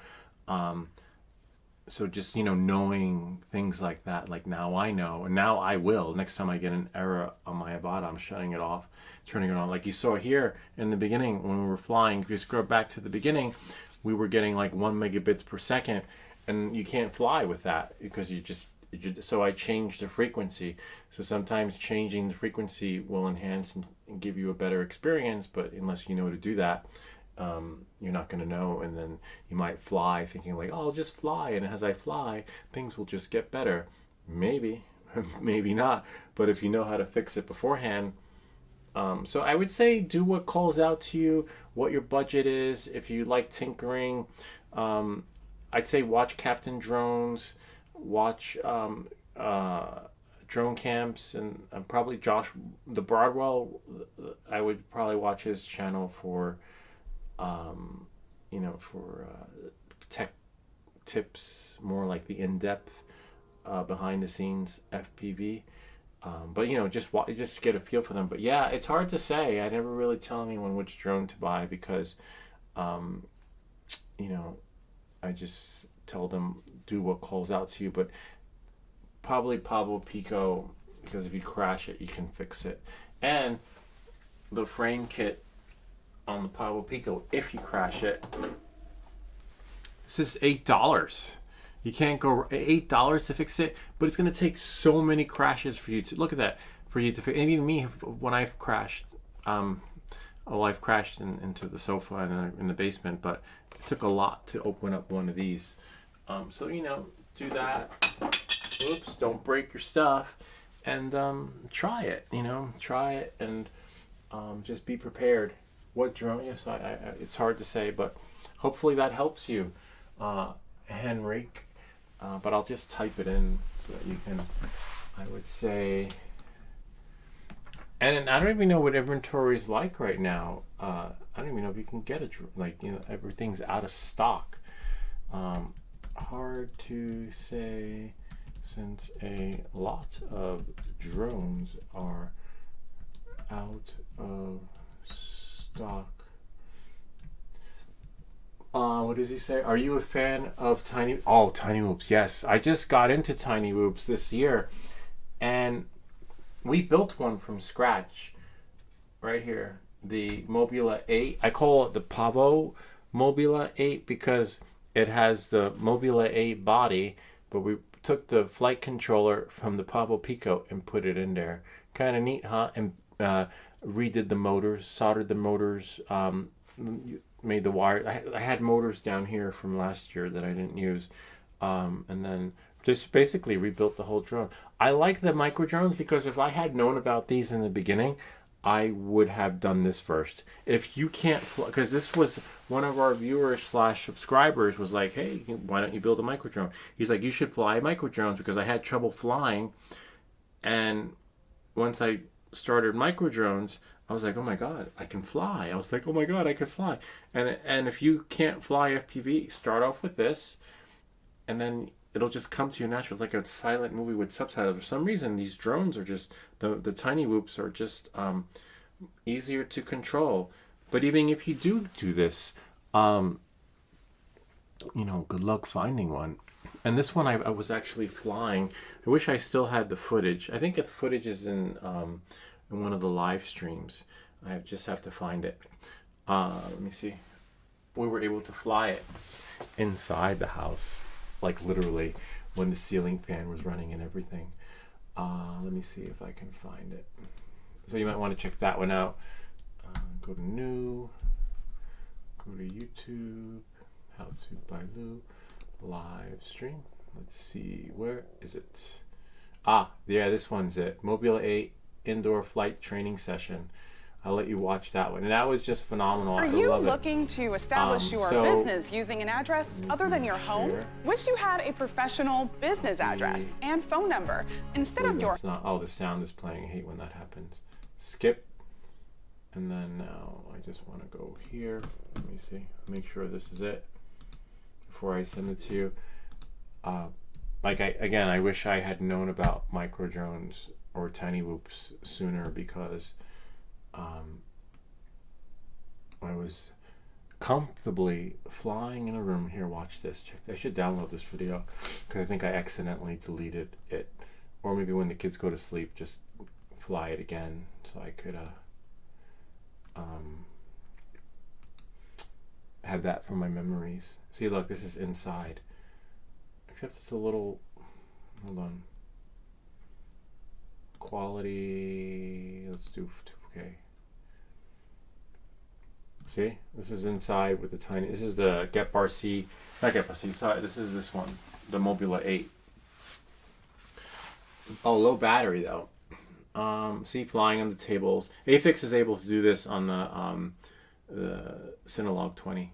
So just, you know, knowing things like that, like now I know, and now I will. Next time I get an error on my Avata, I'm shutting it off, turning it on. Like you saw here in the beginning when we were flying, if you scroll back to the beginning, we were getting like 1 megabits per second, and you can't fly with that because so I changed the frequency. So sometimes changing the frequency will enhance and give you a better experience, but unless you know to do that, you're not going to know, and then you might fly thinking like, oh, I'll just fly, and as I fly, things will just get better. Maybe, maybe not, but if you know how to fix it beforehand. So I would say do what calls out to you, what your budget is. If you like tinkering, I'd say watch Captain Drones, watch drone camps, and probably Josh the Broadwell. I would probably watch his channel for tech tips, more like the in-depth behind the scenes FPV. But you know, just get a feel for them. But yeah, it's hard to say. I never really tell anyone which drone to buy because you know, I just tell them do what calls out to you. But probably Pablo Pico, because if you crash it, you can fix it. And the frame kit on the Pablo Pico, if you crash it, this is $8. You can't go $8 to fix it, but it's going to take so many crashes for you to look at that, for you to fix. And even me, when I've crashed, I've crashed into the sofa in the basement, but it took a lot to open up one of these. So you know, do that. Oops, don't break your stuff, and try it. You know, try it, and just be prepared. What drone? Yes, it's hard to say, but hopefully that helps you, Henrik. But I'll just type it in so that you can, I would say, and I don't even know what inventory is like right now. I don't even know if you can get it, like, you know, everything's out of stock. Hard to say since a lot of drones are out of stock. What does he say? Are you a fan of tiny? Oh, tiny whoops. Yes, I just got into tiny whoops this year, and we built one from scratch. Right here, the Mobula 8. I call it the Pavo Mobula 8 because it has the Mobula 8 body, but we took the flight controller from the Pavo Pico and put it in there. Kind of neat, huh? And redid the motors, soldered the motors, made the wire. I had motors down here from last year that I didn't use, and then just basically rebuilt the whole drone. I like the micro drones because if I had known about these in the beginning, I would have done this first. If you can't, because this was one of our viewers slash subscribers was like, hey, why don't you build a micro drone? He's like, you should fly micro drones because I had trouble flying, and once I started micro drones, I was like, oh my god, I can fly. I was like, oh my god, I can fly. And if you can't fly FPV, start off with this, and then it'll just come to you naturally. It's like a silent movie with subtitles. For some reason, these drones are just the tiny whoops are just easier to control. But even if you do this, good luck finding one. And this one I was actually flying. I wish I still had the footage. I think the footage is in one of the live streams. I just have to find it. Let me see. We were able to fly it inside the house, like literally when the ceiling fan was running and everything. Let me see if I can find it. So you might want to check that one out. Go to new, go to YouTube, how to by Lou, live stream. Let's see, where is it? Yeah, this one's it. Mobula 8 indoor flight training session. I'll let you watch that one. And that was just phenomenal. Are you looking to establish your business using an address other than your home? Wish you had a professional business address and phone number instead of your... the sound is playing. I hate when that happens. Skip. And then now I just want to go here. Let me see. Make sure this is it before I send it to you. I wish I had known about micro drones or tiny whoops sooner because I was comfortably flying in a room. Here, watch this. Check. I should download this video because I think I accidentally deleted it, or maybe when the kids go to sleep, just fly it again so I could have that for my memories. See, look, this is inside. Except it's a little. Hold on. Quality. Let's do 2K. See, this is inside with the tiny. This is the GepRC, not GepRC. Sorry, this is this one, the Mobula 8. Oh, low battery though. See, flying on the tables. Afix is able to do this on the Cinelog20.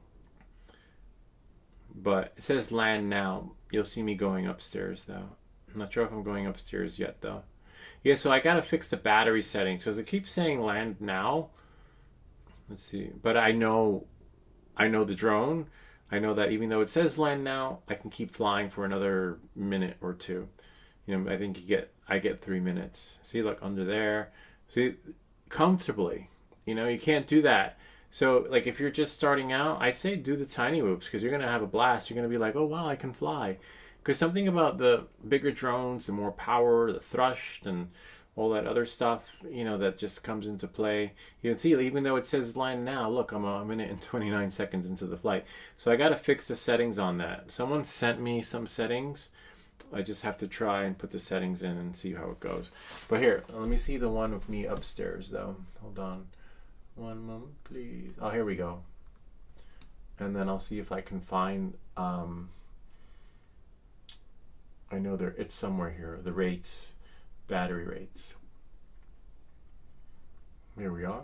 But it says land now. You'll see me going upstairs though. I'm not sure if I'm going upstairs yet though. Yeah, so I gotta fix the battery settings because it keeps saying land now. Let's see, but I know the drone. I know that even though it says land now, I can keep flying for another minute or two. I think I get 3 minutes. See, look under there. See, comfortably. You can't do that. So, like, if you're just starting out, I'd say do the tiny whoops because you're gonna have a blast. You're gonna be like, oh wow, I can fly. Because something about the bigger drones, the more power, the thrust, and all that other stuff, that just comes into play. You can see, even though it says land now, look, I'm a minute and 29 seconds into the flight. So I got to fix the settings on that. Someone sent me some settings. I just have to try and put the settings in and see how it goes. But here, let me see the one with me upstairs, though. Hold on. One moment, please. Oh, here we go. And then I'll see if I can find... I know it's somewhere here. The rates... Battery rates. Here we are.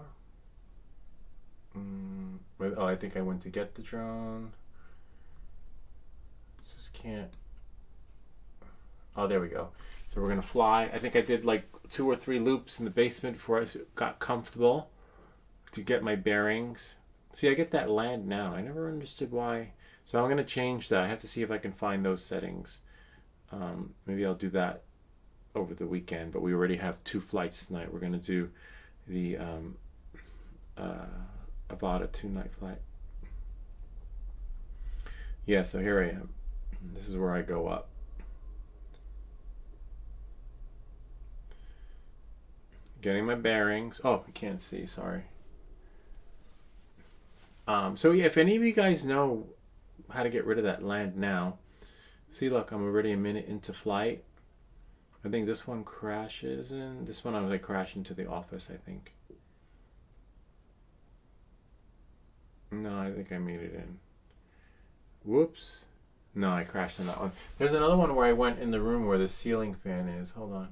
I think I went to get the drone. Just can't. Oh, there we go. So we're gonna fly. I think I did like 2 or 3 loops in the basement before I got comfortable to get my bearings. See, I get that land now. I never understood why. So I'm gonna change that. I have to see if I can find those settings. Maybe I'll do that over the weekend, but we already have 2 flights tonight. We're going to do the Avata 2-night flight. Yeah, so here I am. This is where I go up. Getting my bearings. Oh, I can't see, sorry. So yeah, if any of you guys know how to get rid of that land now, see, look, I'm already a minute into flight. I think this one crashes in. This one I was like crashing to the office, I think. No, I think I made it in. Whoops. No, I crashed in that one. There's another one where I went in the room where the ceiling fan is. Hold on.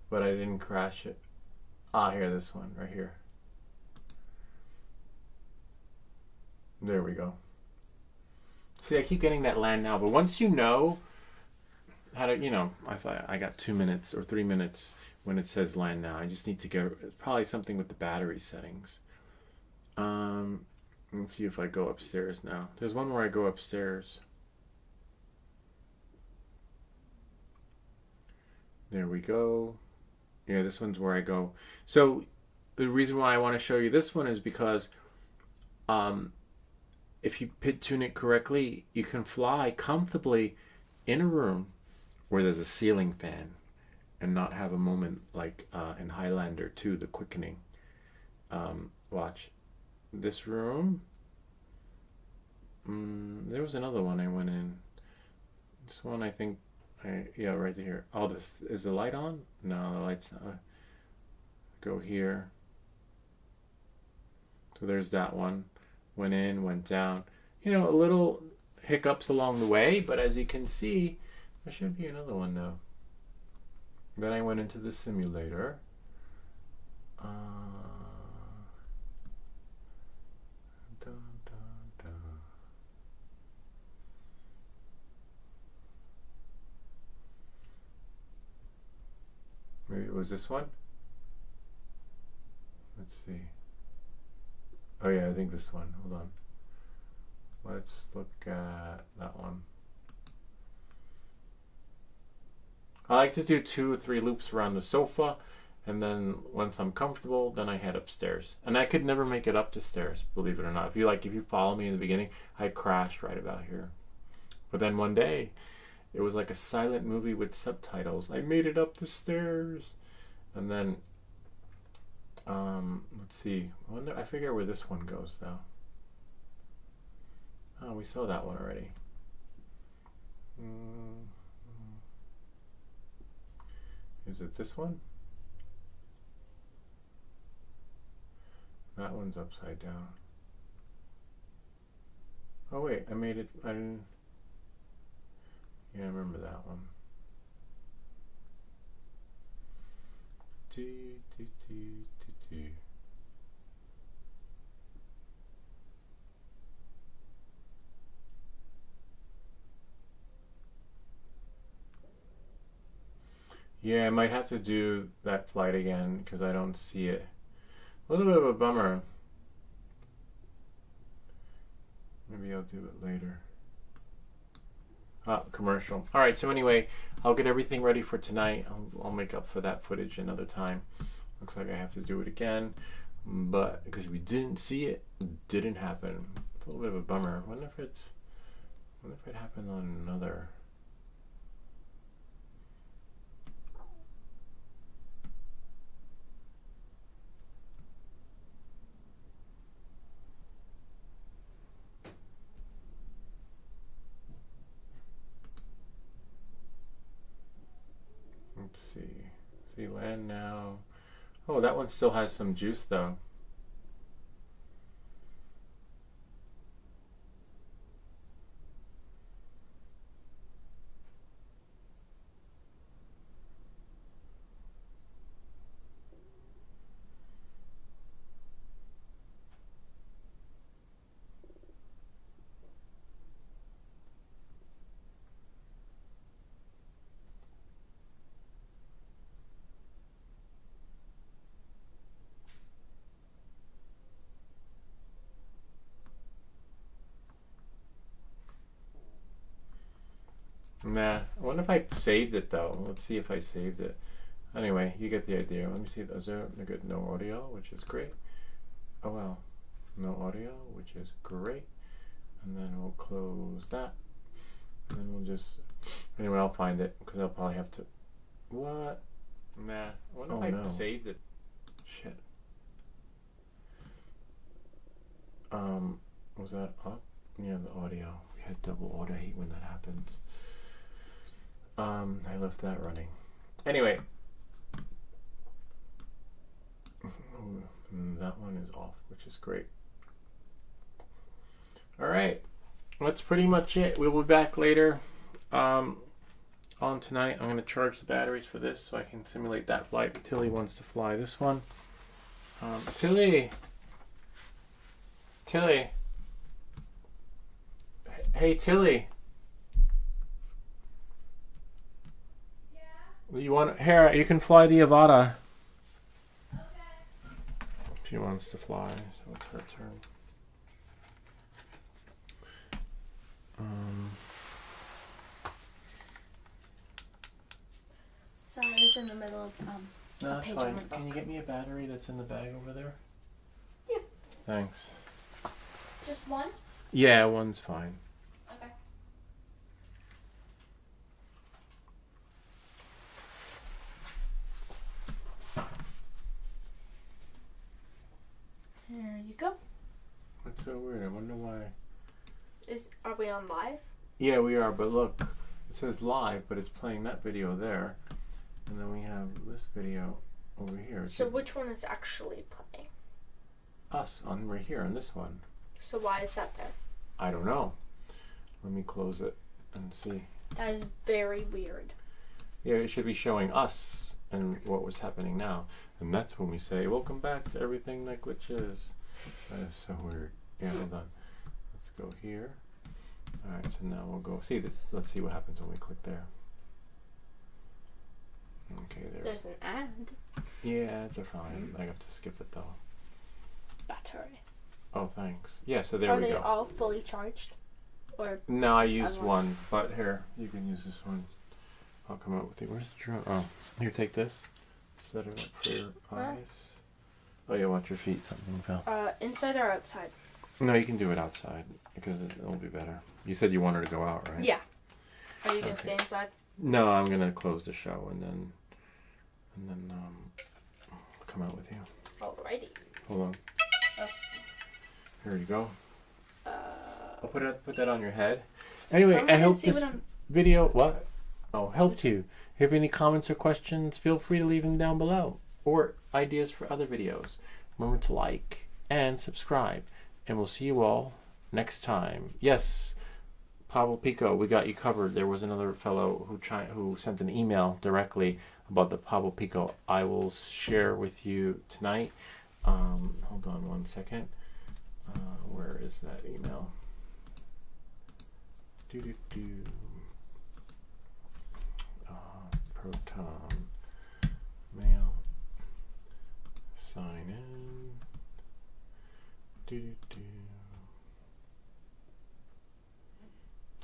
But I didn't crash it. Ah, here, this one, right here. There we go. See, I keep getting that land now, but once you know how to, you know, I got 2 minutes or 3 minutes when it says land now. I just need to go, probably something with the battery settings. Let's see if I go upstairs now. There's one where I go upstairs. There we go. Yeah, this one's where I go. So the reason why I want to show you this one is because if you pit tune it correctly, you can fly comfortably in a room where there's a ceiling fan and not have a moment like in Highlander 2, The Quickening. Watch. This room. There was another one I went in. This one I think, yeah, right here. Oh, this is the light on? No, the light's not. Go here. So there's that one. Went in, went down. You know, a little hiccups along the way, but as you can see, there should be another one now. Then I went into the simulator. Maybe it was this one. Let's see. Oh yeah, I think this one. Hold on. Let's look at that one. I like to do 2 or 3 loops around the sofa, and then once I'm comfortable, then I head upstairs. And I could never make it up the stairs, believe it or not. If you follow me in the beginning, I crashed right about here. But then one day, it was like a silent movie with subtitles. I made it up the stairs. And then, let's see. I figure where this one goes, though. Oh, we saw that one already. Is it this one? That one's upside down. Oh wait, I made it. I didn't. Yeah, I remember that one. Yeah, I might have to do that flight again because I don't see it. A little bit of a bummer. Maybe I'll do it later. Commercial. All right, so anyway, I'll get everything ready for tonight. I'll make up for that footage another time. Looks like I have to do it again, but because we didn't see it, it didn't happen. It's a little bit of a bummer. I wonder if it happened on another. Let's see. See, land now. Oh, that one still has some juice though. Nah, I wonder if I saved it though. Let's see if I saved it. Anyway, you get the idea. Let me see. Is there no audio, which is great. Oh well, no audio, which is great. And then we'll close that. And then we'll just, anyway, I'll find it because I'll probably have to, what? Nah, I wonder if I saved it. Shit. Was that up? Yeah, the audio. We had double audio. I hate when that happens. I left that running. Anyway. That one is off, which is great. Alright. That's pretty much it. We'll be back later on tonight. I'm going to charge the batteries for this so I can simulate that flight. Tilly wants to fly this one. Tilly! Tilly! Hey, Tilly! Yeah? You want... Here, you can fly the Avata. Okay. She wants to fly, so it's her turn. Sorry, I was in the middle of no, a that's page fine. on my book. Can you get me a battery that's in the bag over there? Yeah. Thanks. Just one? Yeah, one's fine. Okay. Here you go. That's so weird. I wonder why. Are we on live? Yeah, we are, but look, it says live, but it's playing that video there. And then we have this video over here. So which one is actually playing? Us, on right here, on this one. So why is that there? I don't know. Let me close it and see. That is very weird. Yeah, it should be showing us and what was happening now. And that's when we say, welcome back to Everything That Glitches. That is so weird. Yeah, hold on. Let's go here. Alright, so now we'll go, let's see what happens when we click there. Okay, there. There's an ad. Yeah, it's a fine. I have to skip it though. Battery. Oh, thanks. Yeah, so there Are we they go. all fully charged? Or No, I just used one? one, but here, you can use this one. I'll come out with it. Where's the drone? Oh, here, take this. Set it up for your eyes. Oh, yeah, watch your feet. Something fell. Inside or outside? No, you can do it outside because it'll be better. You said you wanted to go out, right? Yeah. Are you gonna stay inside? No, I'm gonna close the show and then come out with you. Alrighty. Hold on. Oh. Here you go. I'll put that on your head. Anyway, I hope this video helped you. If you have any comments or questions, feel free to leave them down below, or ideas for other videos. Remember to like and subscribe, and we'll see you all next time. Yes, Pablo Pico, we got you covered. There was another fellow who sent an email directly about the Pablo Pico. I will share with you tonight. Hold on one second. Where is that email? Proton mail. Sign in.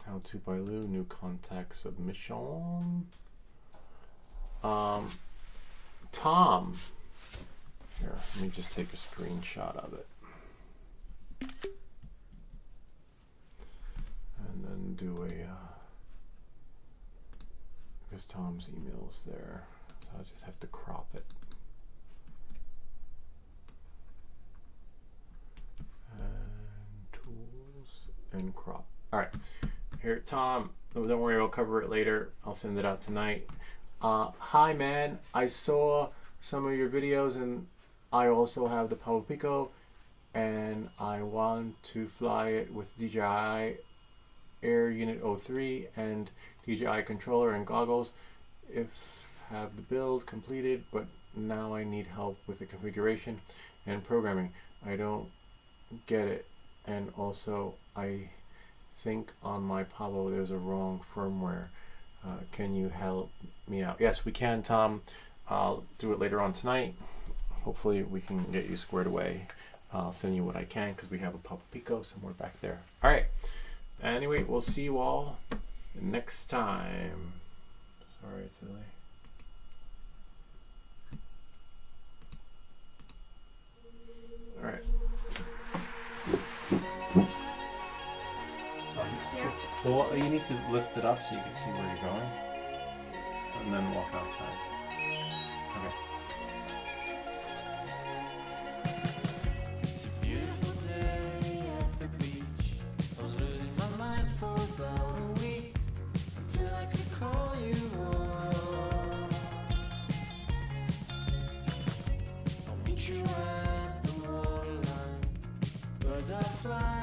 How to by Lou, new contact submission. Tom. Here, let me just take a screenshot of it. And then do because Tom's email is there, so I'll just have to crop it. And tools and crop. Alright, here, Tom, don't worry, I'll cover it later. I'll send it out tonight. Hi, man, I saw some of your videos and I also have the Pablo Pico and I want to fly it with DJI Air Unit 03 and DJI controller and goggles. Have the build completed, but now I need help with the configuration and programming. I don't get it, and also I think on my Pablo there's a wrong firmware. Can you help me out? Yes, we can, Tom. I'll do it later on tonight. Hopefully we can get you squared away. I'll send you what I can because we have a Pablo Pico somewhere back there. All right. Anyway, we'll see you all next time. Sorry, it's late. All right. Well, you need to lift it up so you can see where you're going, and then walk outside. Okay. It's a beautiful day at the beach. I was losing my mind for about a week until I could call you up. I'll meet you at the waterline. Birds are flying.